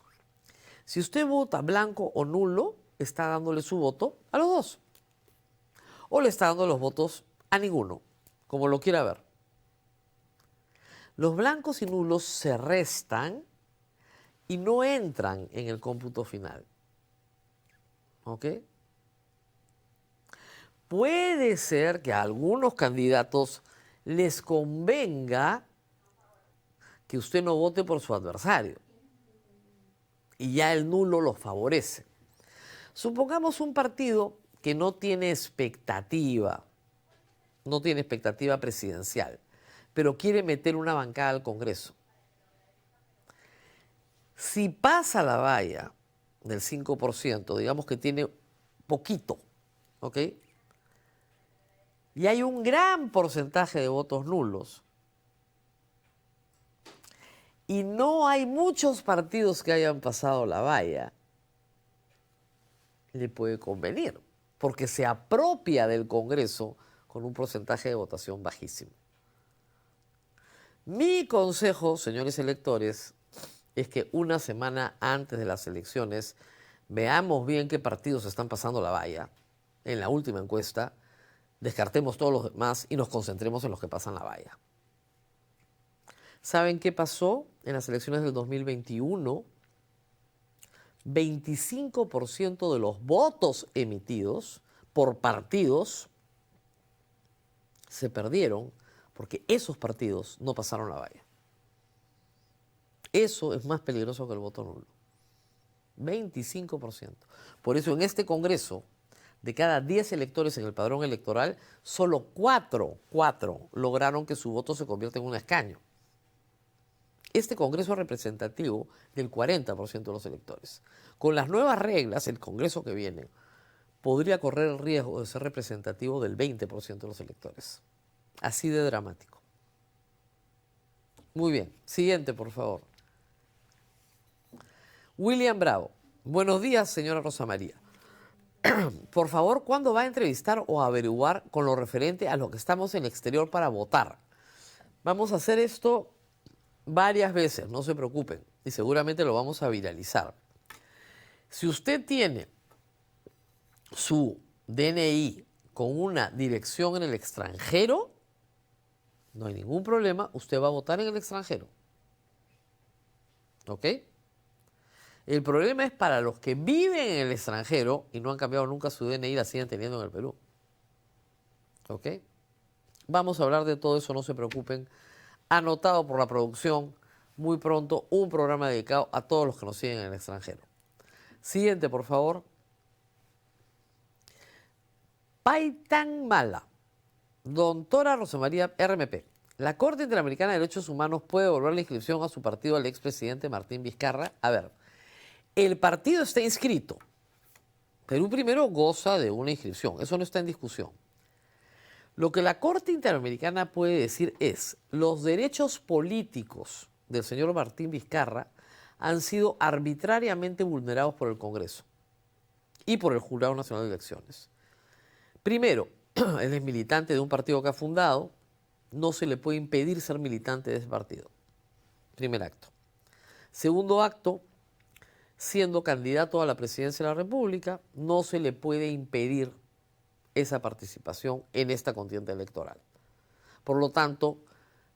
Si usted vota blanco o nulo, está dándole su voto a los dos. O le está dando los votos a ninguno, como lo quiera ver. Los blancos y nulos se restan y no entran en el cómputo final. ¿Ok? Puede ser que a algunos candidatos les convenga que usted no vote por su adversario y ya el nulo los favorece. Supongamos un partido que no tiene expectativa presidencial, pero quiere meter una bancada al Congreso. Si pasa la valla del 5%, digamos que tiene poquito, ¿ok? Y hay un gran porcentaje de votos nulos, y no hay muchos partidos que hayan pasado la valla, le puede convenir, porque se apropia del Congreso con un porcentaje de votación bajísimo. Mi consejo, señores electores, es que una semana antes de las elecciones veamos bien qué partidos están pasando la valla en la última encuesta, descartemos todos los demás y nos concentremos en los que pasan la valla. ¿Saben qué pasó en las elecciones del 2021? 25% de los votos emitidos por partidos se perdieron porque esos partidos no pasaron la valla. Eso es más peligroso que el voto nulo. 25%. Por eso en este Congreso, de cada 10 electores en el padrón electoral, solo 4 lograron que su voto se convierta en un escaño. Este Congreso es representativo del 40% de los electores. Con las nuevas reglas, el Congreso que viene podría correr el riesgo de ser representativo del 20% de los electores. Así de dramático. Muy bien. Siguiente, por favor. William Bravo. Buenos días, señora Rosa María. Por favor, ¿cuándo va a entrevistar o averiguar con lo referente a los que estamos en el exterior para votar? Vamos a hacer esto varias veces, no se preocupen, y seguramente lo vamos a viralizar. Si usted tiene su DNI con una dirección en el extranjero, no hay ningún problema, usted va a votar en el extranjero. ¿Ok? El problema es para los que viven en el extranjero y no han cambiado nunca su DNI y la siguen teniendo en el Perú. ¿Ok? Vamos a hablar de todo eso, no se preocupen. Anotado por la producción, muy pronto un programa dedicado a todos los que nos siguen en el extranjero. Siguiente, por favor. Paitan Mala. Doctora Rosa María RMP. La Corte Interamericana de Derechos Humanos puede devolver la inscripción a su partido al expresidente Martín Vizcarra. A ver, el partido está inscrito. Perú primero goza de una inscripción, eso no está en discusión. Lo que la Corte Interamericana puede decir es, los derechos políticos del señor Martín Vizcarra han sido arbitrariamente vulnerados por el Congreso y por el Jurado Nacional de Elecciones. Primero, él es militante de un partido que ha fundado, no se le puede impedir ser militante de ese partido. Primer acto. Segundo acto, siendo candidato a la presidencia de la República, no se le puede impedir esa participación en esta contienda electoral. Por lo tanto,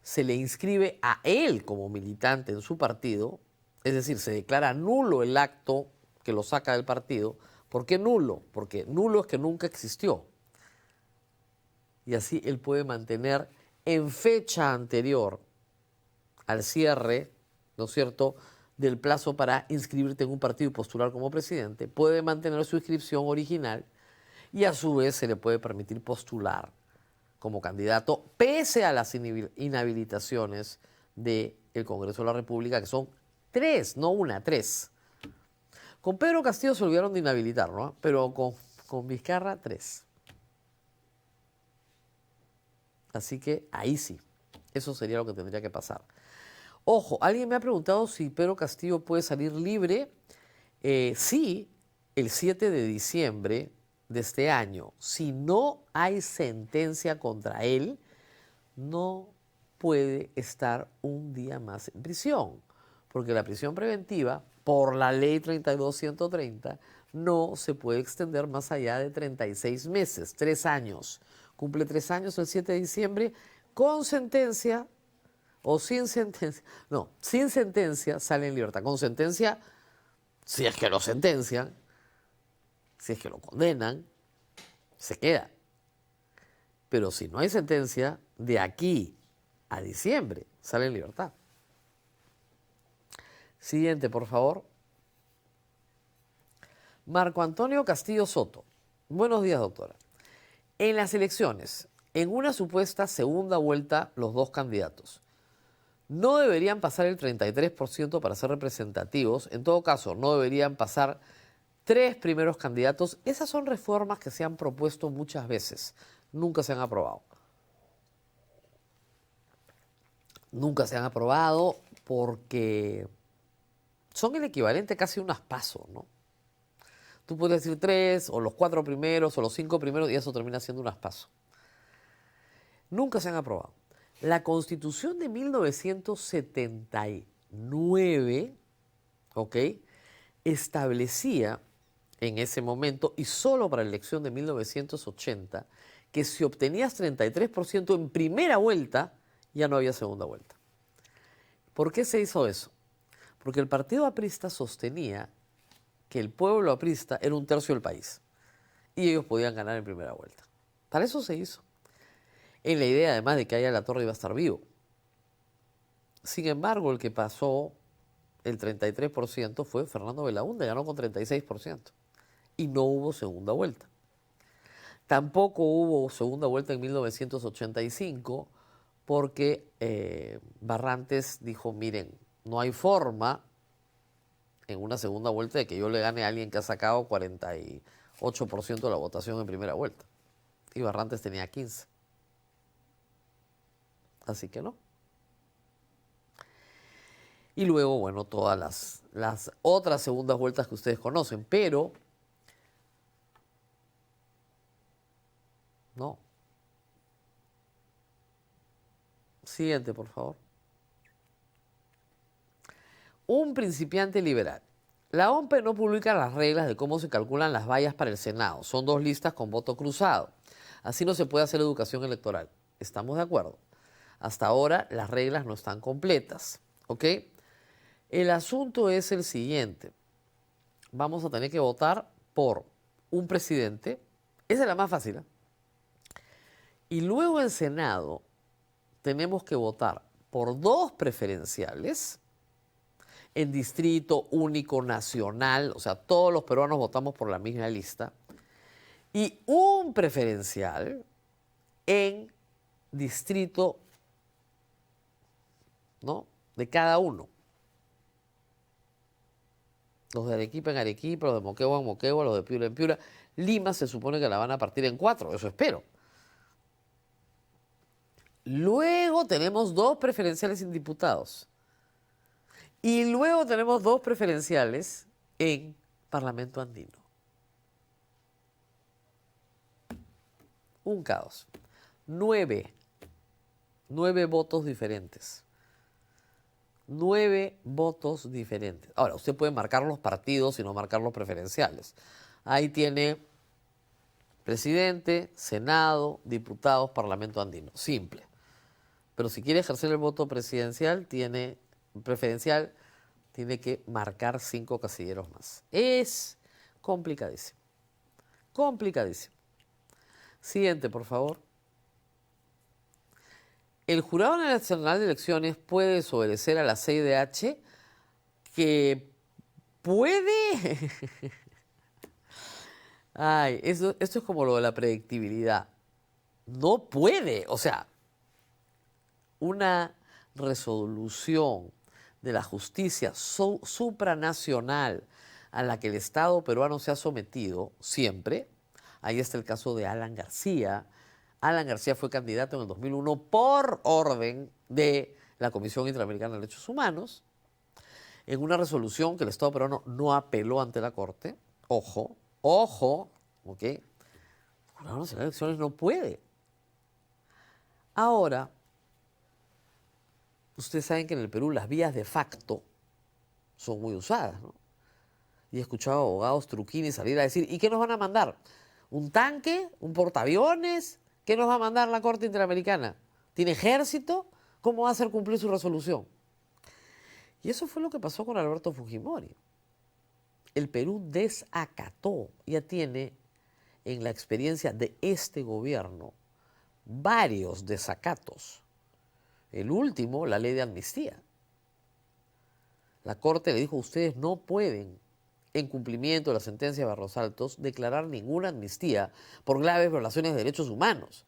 se le inscribe a él como militante en su partido, es decir, se declara nulo el acto que lo saca del partido. ¿Por qué nulo? Porque nulo es que nunca existió. Y así él puede mantener en fecha anterior al cierre, ¿no es cierto?, del plazo para inscribirte en un partido y postular como presidente, puede mantener su inscripción original y a su vez se le puede permitir postular como candidato pese a las inhabilitaciones del Congreso de la República, que son 3, no una, 3. Con Pedro Castillo se olvidaron de inhabilitar, ¿no? Pero con Vizcarra, 3. Así que ahí sí, eso sería lo que tendría que pasar. Ojo, alguien me ha preguntado si Pedro Castillo puede salir libre. Sí, el 7 de diciembre de este año, si no hay sentencia contra él, no puede estar un día más en prisión, porque la prisión preventiva, por la ley 32.130, no se puede extender más allá de 36 meses, 3 años. Cumple 3 años el 7 de diciembre con sentencia o sin sentencia. No, sin sentencia sale en libertad. Con sentencia, si es que lo sentencian, si es que lo condenan, se queda. Pero si no hay sentencia, de aquí a diciembre sale en libertad. Siguiente, por favor. Marco Antonio Castillo Soto. Buenos días, doctora. En las elecciones, en una supuesta segunda vuelta, los dos candidatos no deberían pasar el 33% para ser representativos. En todo caso, no deberían pasar 3 primeros candidatos. Esas son reformas que se han propuesto muchas veces. Nunca se han aprobado. Nunca se han aprobado porque son el equivalente casi a unas PASO, ¿no? Tú puedes decir 3, o los 4 primeros, o los 5 primeros, y eso termina siendo unas PASO. Nunca se han aprobado. La Constitución de 1979, ¿ok?, establecía en ese momento, y solo para la elección de 1980, que si obtenías 33% en primera vuelta, ya no había segunda vuelta. ¿Por qué se hizo eso? Porque el partido aprista sostenía que el pueblo aprista era 1/3 del país y ellos podían ganar en primera vuelta. Para eso se hizo. En la idea, además, de que Aya La Torre iba a estar vivo. Sin embargo, el que pasó el 33% fue Fernando Belaúnde, ganó con 36%. Y no hubo segunda vuelta. Tampoco hubo segunda vuelta en 1985 porque Barrantes dijo, miren, no hay forma en una segunda vuelta de que yo le gane a alguien que ha sacado 48% de la votación en primera vuelta. Y Barrantes tenía 15%. Así que no. Y luego, bueno, todas las otras segundas vueltas que ustedes conocen, pero no. Siguiente, por favor. Un principiante liberal. La OMPE no publica las reglas de cómo se calculan las vallas para el Senado. Son 2 listas con voto cruzado. Así no se puede hacer educación electoral. ¿Estamos de acuerdo? Hasta ahora las reglas no están completas. ¿Ok? El asunto es el siguiente. Vamos a tener que votar por un presidente. Esa es la más fácil, ¿eh? Y luego en Senado tenemos que votar por 2 preferenciales en distrito único nacional, o sea, todos los peruanos votamos por la misma lista, y un preferencial en distrito, ¿no?, de cada uno. Los de Arequipa en Arequipa, los de Moquegua en Moquegua, los de Piura en Piura. Lima se supone que la van a partir en 4, eso espero. Luego tenemos 2 preferenciales en diputados. Y luego tenemos 2 preferenciales en Parlamento Andino. Un caos. 9 votos diferentes. 9 votos diferentes. Ahora, usted puede marcar los partidos y no marcar los preferenciales. Ahí tiene presidente, Senado, diputados, Parlamento Andino. Simple. Pero si quiere ejercer el voto preferencial, tiene que marcar 5 casilleros más. Es complicadísimo. Complicadísimo. Siguiente, por favor. El Jurado Nacional de Elecciones puede desobedecer a la CIDH, que puede. Ay, esto es como lo de la predictibilidad. No puede, o sea, una resolución de la justicia supranacional a la que el Estado peruano se ha sometido siempre. Ahí está el caso de Alan García, Alan García fue candidato en el 2001 por orden de la Comisión Interamericana de Derechos Humanos, en una resolución que el Estado peruano no apeló ante la Corte. Ojo, ojo, ¿ok? El Jurado Nacional de Elecciones no puede. Ahora, ustedes saben que en el Perú las vías de facto son muy usadas, ¿no? Y he escuchado abogados truquini salir a decir, ¿y qué nos van a mandar? ¿Un tanque? ¿Un portaaviones? ¿Qué nos va a mandar la Corte Interamericana? ¿Tiene ejército? ¿Cómo va a hacer cumplir su resolución? Y eso fue lo que pasó con Alberto Fujimori. El Perú desacató, ya tiene en la experiencia de este gobierno varios desacatos. El último, la ley de amnistía. La Corte le dijo, ustedes no pueden, en cumplimiento de la sentencia de Barros Altos, declarar ninguna amnistía por graves violaciones de derechos humanos.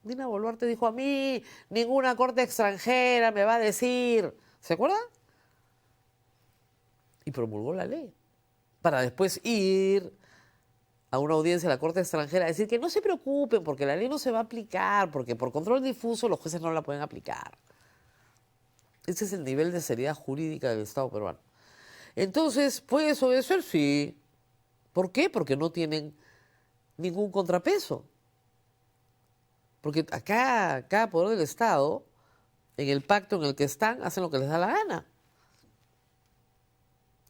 Dina Boluarte dijo, a mí ninguna corte extranjera me va a decir, ¿se acuerdan? Y promulgó la ley, para después ir a una audiencia de la Corte extranjera a decir que no se preocupen porque la ley no se va a aplicar, porque por control difuso los jueces no la pueden aplicar. Ese es el nivel de seriedad jurídica del Estado peruano. Entonces, ¿puedes obedecer? Sí. ¿Por qué? Porque no tienen ningún contrapeso. Porque acá, cada poder del Estado, en el pacto en el que están, hacen lo que les da la gana.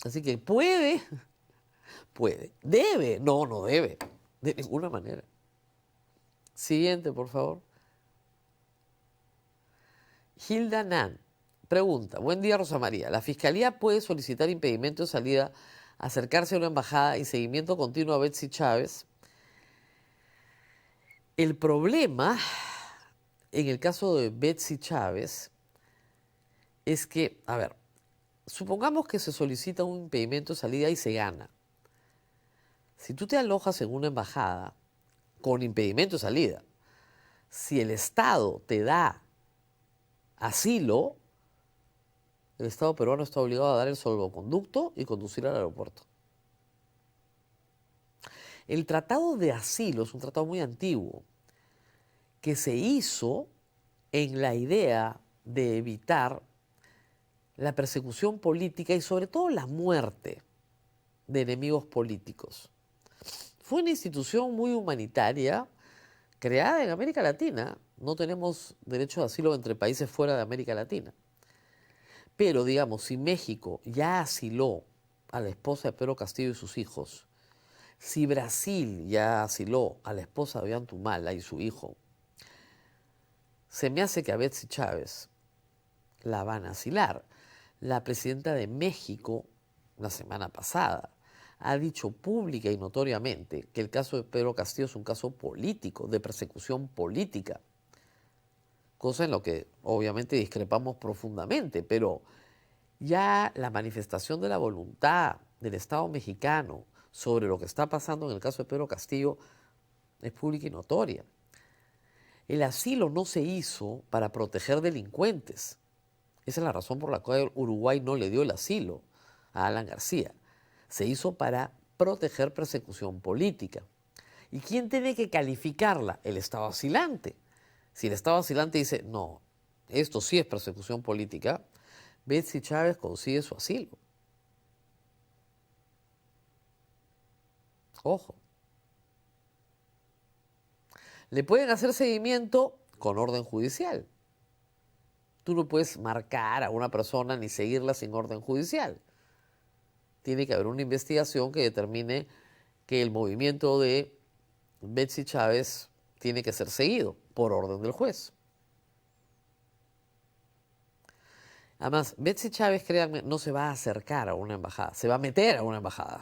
Así que puede. Debe. No, no debe. De ninguna manera. Siguiente, por favor. Hilda Nan pregunta, buen día Rosa María, ¿la Fiscalía puede solicitar impedimento de salida, acercarse a una embajada y seguimiento continuo a Betsy Chávez? El problema en el caso de Betsy Chávez es que, a ver, supongamos que se solicita un impedimento de salida y se gana. Si tú te alojas en una embajada con impedimento de salida, si el Estado te da asilo, el Estado peruano está obligado a dar el salvoconducto y conducir al aeropuerto. El tratado de asilo es un tratado muy antiguo que se hizo en la idea de evitar la persecución política y sobre todo la muerte de enemigos políticos. Fue una institución muy humanitaria creada en América Latina. No tenemos derecho de asilo entre países fuera de América Latina. Pero, digamos, si México ya asiló a la esposa de Pedro Castillo y sus hijos, si Brasil ya asiló a la esposa de Ollanta y su hijo, se me hace que a Betsy Chávez la van a asilar. La presidenta de México, la semana pasada, ha dicho pública y notoriamente que el caso de Pedro Castillo es un caso político, de persecución política. Cosa en lo que obviamente discrepamos profundamente, pero ya la manifestación de la voluntad del Estado mexicano sobre lo que está pasando en el caso de Pedro Castillo es pública y notoria. El asilo no se hizo para proteger delincuentes. Esa es la razón por la cual Uruguay no le dio el asilo a Alan García. Se hizo para proteger persecución política. ¿Y quién tiene que calificarla? El Estado asilante. Si el Estado asilante dice, no, esto sí es persecución política, Betsy Chávez consigue su asilo. Ojo. Le pueden hacer seguimiento con orden judicial. Tú no puedes marcar a una persona ni seguirla sin orden judicial. Tiene que haber una investigación que determine que el movimiento de Betsy Chávez tiene que ser seguido por orden del juez. Además, Betsy Chávez, créanme, no se va a acercar a una embajada, se va a meter a una embajada.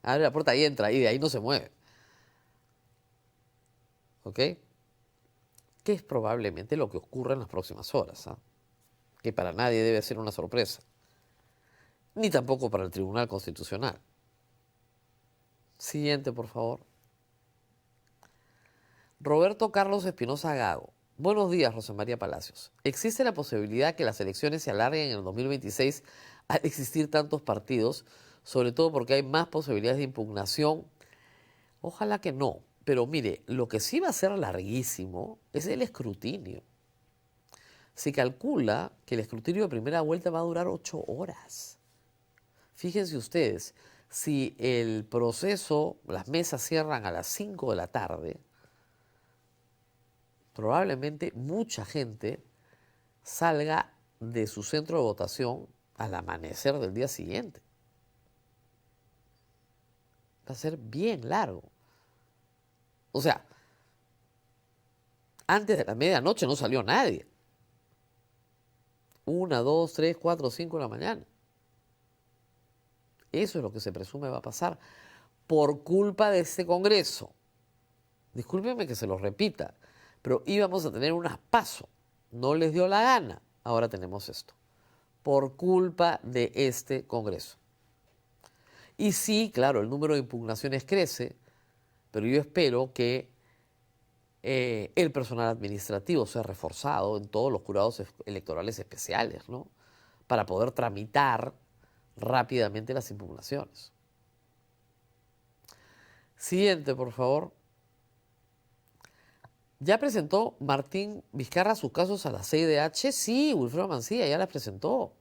Abre la puerta y entra, y de ahí no se mueve. ¿Ok? Que es probablemente lo que ocurra en las próximas horas, ¿eh? Que para nadie debe ser una sorpresa. Ni tampoco para el Tribunal Constitucional. Siguiente, por favor. Roberto Carlos Espinosa Gago. Buenos días, Rosa María Palacios. ¿Existe la posibilidad que las elecciones se alarguen en el 2026 al existir tantos partidos, sobre todo porque hay más posibilidades de impugnación? Ojalá que no. Pero mire, lo que sí va a ser larguísimo es el escrutinio. Se calcula que el escrutinio de primera vuelta va a durar 8 horas. Fíjense ustedes, si el proceso, las mesas cierran a las 5 de la tarde, probablemente mucha gente salga de su centro de votación al amanecer del día siguiente. Va a ser bien largo. O sea, antes de la medianoche no salió nadie. 1, 2, 3, 4, 5 de la mañana. Eso es lo que se presume va a pasar por culpa de este Congreso. Discúlpenme que se lo repita, pero íbamos a tener un PASO. No les dio la gana. Ahora tenemos esto. Por culpa de este Congreso. Y sí, claro, el número de impugnaciones crece, pero yo espero que el personal administrativo sea reforzado en todos los jurados electorales especiales, ¿no? Para poder tramitar rápidamente las impugnaciones. Siguiente, por favor. ¿Ya presentó Martín Vizcarra sus casos a la CIDH? Sí, Wilfredo Mancilla ya las presentó.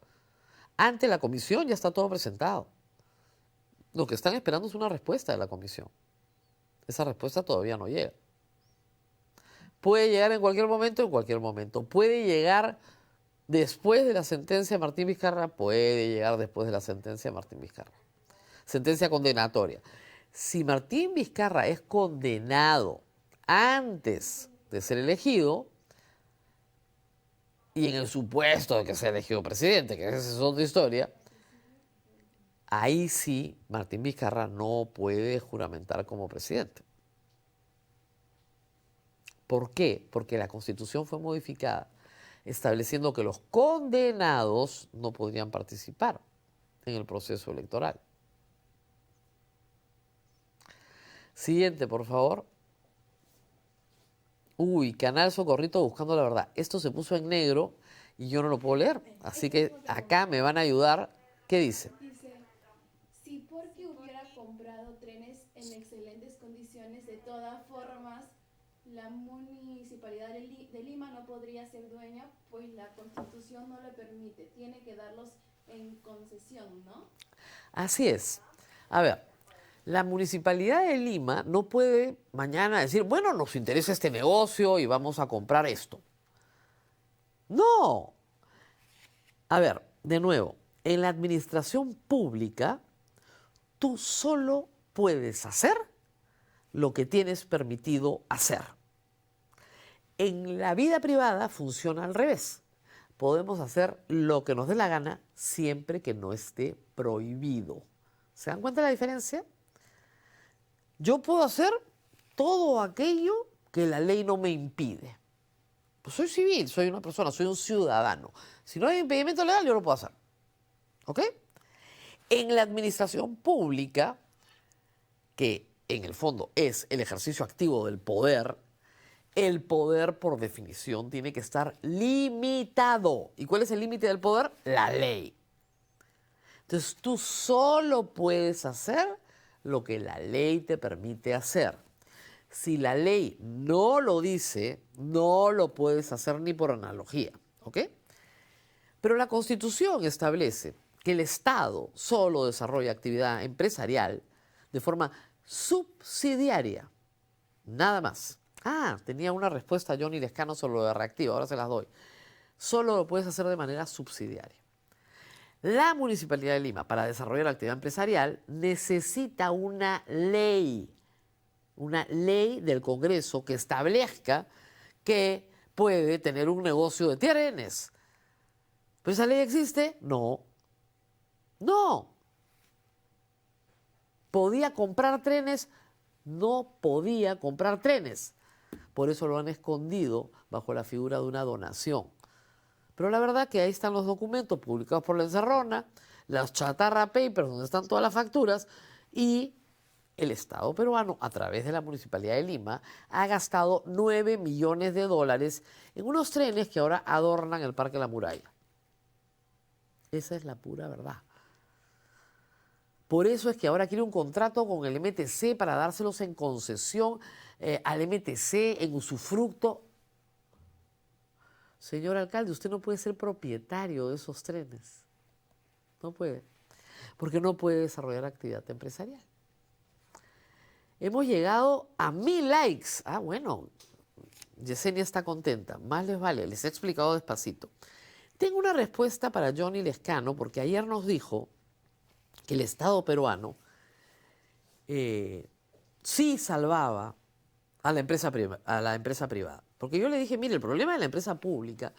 Ante la comisión ya está todo presentado. Lo que están esperando es una respuesta de la comisión. Esa respuesta todavía no llega. Puede llegar en cualquier momento, en cualquier momento. Puede llegar después de la sentencia de Martín Vizcarra, puede llegar después de la sentencia de Martín Vizcarra. Sentencia condenatoria. Si Martín Vizcarra es condenado antes de ser elegido, y en el supuesto de que sea elegido presidente, que esa es otra historia, ahí sí Martín Vizcarra no puede juramentar como presidente. ¿Por qué? Porque la Constitución fue modificada estableciendo que los condenados no podrían participar en el proceso electoral. Siguiente, por favor. Uy, Canal Socorrito buscando la verdad. Esto se puso en negro y yo no lo puedo leer. Así que acá me van a ayudar. ¿Qué dice? Dice, si porque hubiera comprado trenes en excelentes condiciones, de todas formas, la Municipalidad de Lima no podría ser dueña, pues la Constitución no le permite. Tiene que darlos en concesión, ¿no? Así es. A ver, la Municipalidad de Lima no puede mañana decir, bueno, nos interesa este negocio y vamos a comprar esto. No. A ver, de nuevo, en la administración pública, tú solo puedes hacer lo que tienes permitido hacer. En la vida privada funciona al revés. Podemos hacer lo que nos dé la gana siempre que no esté prohibido. ¿Se dan cuenta de la diferencia? Yo puedo hacer todo aquello que la ley no me impide. Pues soy civil, soy una persona, soy un ciudadano. Si no hay impedimento legal, yo lo puedo hacer. ¿Ok? En la administración pública, que en el fondo es el ejercicio activo del poder, el poder por definición tiene que estar limitado. ¿Y cuál es el límite del poder? La ley. Entonces tú solo puedes hacer lo que la ley te permite hacer. Si la ley no lo dice, no lo puedes hacer ni por analogía. ¿Ok? Pero la Constitución establece que el Estado solo desarrolla actividad empresarial de forma subsidiaria. Nada más. Tenía una respuesta a Johnny Lescano sobre lo de reactivo, ahora se las doy. Solo lo puedes hacer de manera subsidiaria. La Municipalidad de Lima, para desarrollar la actividad empresarial, necesita una ley del Congreso que establezca que puede tener un negocio de trenes. ¿Pero esa ley existe? No. No. ¿Podía comprar trenes? No podía comprar trenes. Por eso lo han escondido bajo la figura de una donación. Pero la verdad que ahí están los documentos publicados por la Encerrona, las chatarra papers donde están todas las facturas, y el Estado peruano, a través de la Municipalidad de Lima, ha gastado 9 millones de dólares en unos trenes que ahora adornan el Parque La Muralla. Esa es la pura verdad. Por eso es que ahora quiere un contrato con el MTC para dárselos en concesión al MTC, en usufructo. Señor alcalde, usted no puede ser propietario de esos trenes. No puede. Porque no puede desarrollar actividad empresarial. Hemos llegado a 1000 likes. Ah, bueno, Yesenia está contenta. Más les vale, les he explicado despacito. Tengo una respuesta para Johnny Lescano, porque ayer nos dijo que el Estado peruano sí salvaba a la empresa privada. Porque yo le dije, mire, el problema de la empresa pública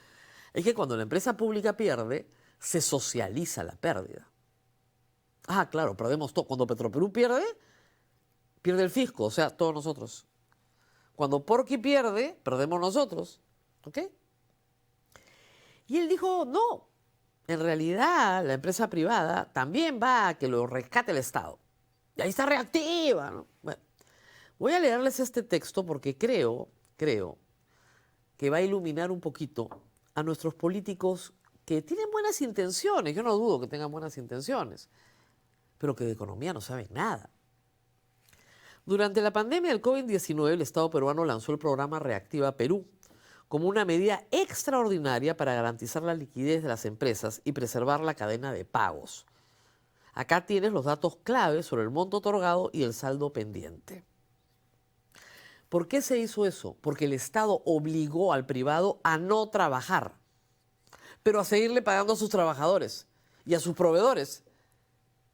es que cuando la empresa pública pierde, se socializa la pérdida. Ah, claro, perdemos todo. Cuando Petroperú pierde el fisco, o sea, todos nosotros. Cuando Porqui pierde, perdemos nosotros. ¿Ok? Y él dijo, no, en realidad la empresa privada también va a que lo rescate el Estado. Y ahí está reactiva, ¿no? Bueno, voy a leerles este texto porque creo que va a iluminar un poquito a nuestros políticos que tienen buenas intenciones. Yo no dudo que tengan buenas intenciones, pero que de economía no saben nada. Durante la pandemia del COVID-19, el Estado peruano lanzó el programa Reactiva Perú como una medida extraordinaria para garantizar la liquidez de las empresas y preservar la cadena de pagos. Acá tienes los datos claves sobre el monto otorgado y el saldo pendiente. ¿Por qué se hizo eso? Porque el Estado obligó al privado a no trabajar, pero a seguirle pagando a sus trabajadores y a sus proveedores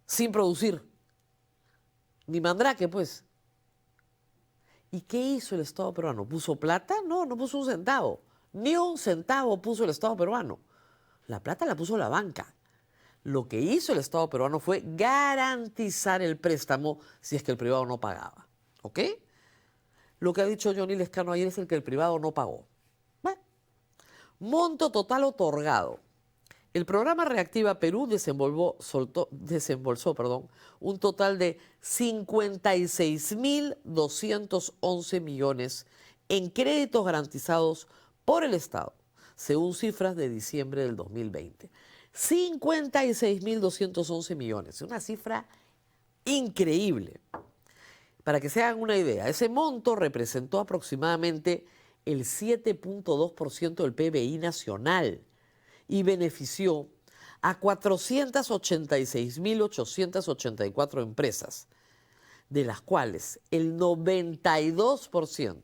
sin producir. Ni mandrake, pues. ¿Y qué hizo el Estado peruano? ¿Puso plata? No, no puso un centavo. Ni un centavo puso el Estado peruano. La plata la puso la banca. Lo que hizo el Estado peruano fue garantizar el préstamo si es que el privado no pagaba. ¿Ok? Lo que ha dicho Johnny Lescano ayer es el que el privado no pagó. Bueno, monto total otorgado. El programa Reactiva Perú desembolsó un total de 56.211 millones en créditos garantizados por el Estado, según cifras de diciembre del 2020. 56.211 millones, una cifra increíble. Para que se hagan una idea, ese monto representó aproximadamente el 7.2% del PBI nacional y benefició a 486.884 empresas, de las cuales el 92%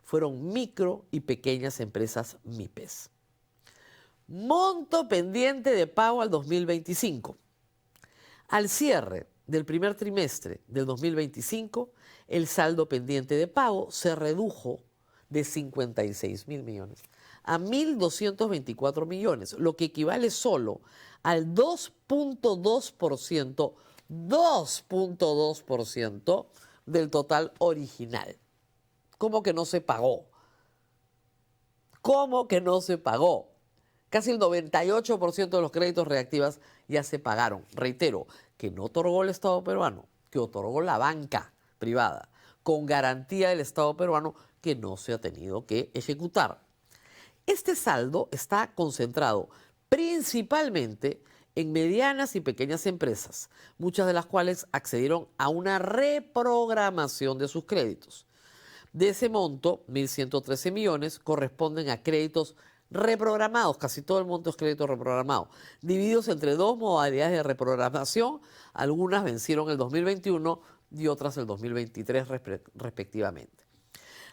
fueron micro y pequeñas empresas MIPES. Monto pendiente de pago al 2025. Al cierre del primer trimestre del 2025, el saldo pendiente de pago se redujo de 56.000 millones a 1.224 millones, lo que equivale solo al 2.2% del total original. ¿Cómo que no se pagó? ¿Cómo que no se pagó? Casi el 98% de los créditos reactivas ya se pagaron. Reitero, que no otorgó el Estado peruano, que otorgó la banca privada, con garantía del Estado peruano que no se ha tenido que ejecutar. Este saldo está concentrado principalmente en medianas y pequeñas empresas, muchas de las cuales accedieron a una reprogramación de sus créditos. De ese monto, 1.113 millones corresponden a créditos reprogramados, casi todo el monto es crédito reprogramado, divididos entre dos modalidades de reprogramación, algunas vencieron el 2021 y otras el 2023 respectivamente.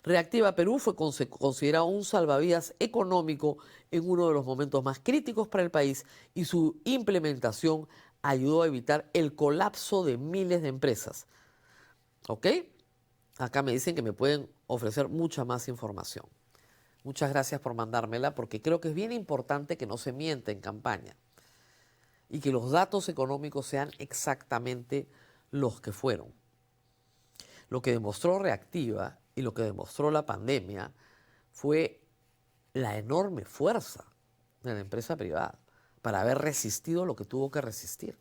Reactiva Perú fue considerado un salvavidas económico en uno de los momentos más críticos para el país y su implementación ayudó a evitar el colapso de miles de empresas. ¿Ok? Acá me dicen que me pueden ofrecer mucha más información. Muchas gracias por mandármela porque creo que es bien importante que no se mienta en campaña y que los datos económicos sean exactamente los que fueron. Lo que demostró Reactiva y lo que demostró la pandemia fue la enorme fuerza de la empresa privada para haber resistido lo que tuvo que resistir.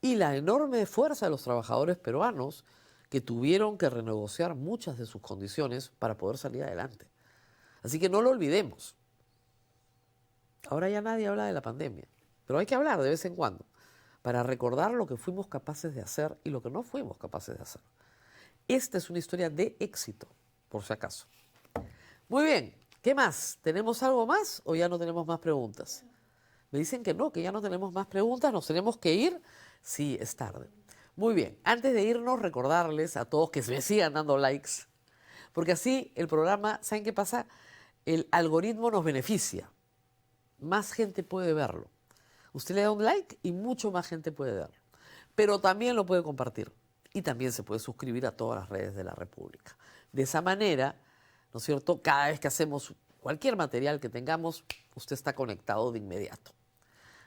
Y la enorme fuerza de los trabajadores peruanos que tuvieron que renegociar muchas de sus condiciones para poder salir adelante. Así que no lo olvidemos. Ahora ya nadie habla de la pandemia, pero hay que hablar de vez en cuando, para recordar lo que fuimos capaces de hacer y lo que no fuimos capaces de hacer. Esta es una historia de éxito, por si acaso. Muy bien, ¿qué más? ¿Tenemos algo más o ya no tenemos más preguntas? Me dicen que no, que ya no tenemos más preguntas, nos tenemos que ir. Sí, es tarde. Muy bien, antes de irnos, recordarles a todos que me sigan dando likes, porque así el programa, ¿saben qué pasa? El algoritmo nos beneficia. Más gente puede verlo. Usted le da un like y mucho más gente puede verlo. Pero también lo puede compartir. Y también se puede suscribir a todas las redes de la República. De esa manera, ¿no es cierto? Cada vez que hacemos cualquier material que tengamos, usted está conectado de inmediato.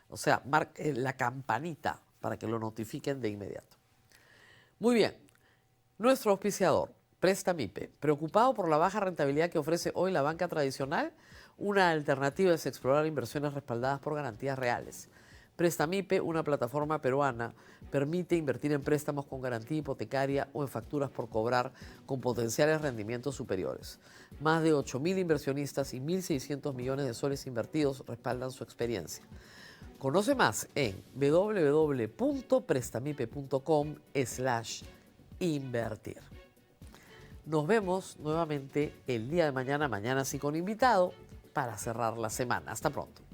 O sea, marque la campanita para que lo notifiquen de inmediato. Muy bien. Nuestro auspiciador, Prestamipe, preocupado por la baja rentabilidad que ofrece hoy la banca tradicional, una alternativa es explorar inversiones respaldadas por garantías reales. Prestamipe, una plataforma peruana, permite invertir en préstamos con garantía hipotecaria o en facturas por cobrar con potenciales rendimientos superiores. Más de 8.000 inversionistas y 1.600 millones de soles invertidos respaldan su experiencia. Conoce más en www.prestamipe.com/invertir. Nos vemos nuevamente el día de mañana, mañana sí con invitado, para cerrar la semana. Hasta pronto.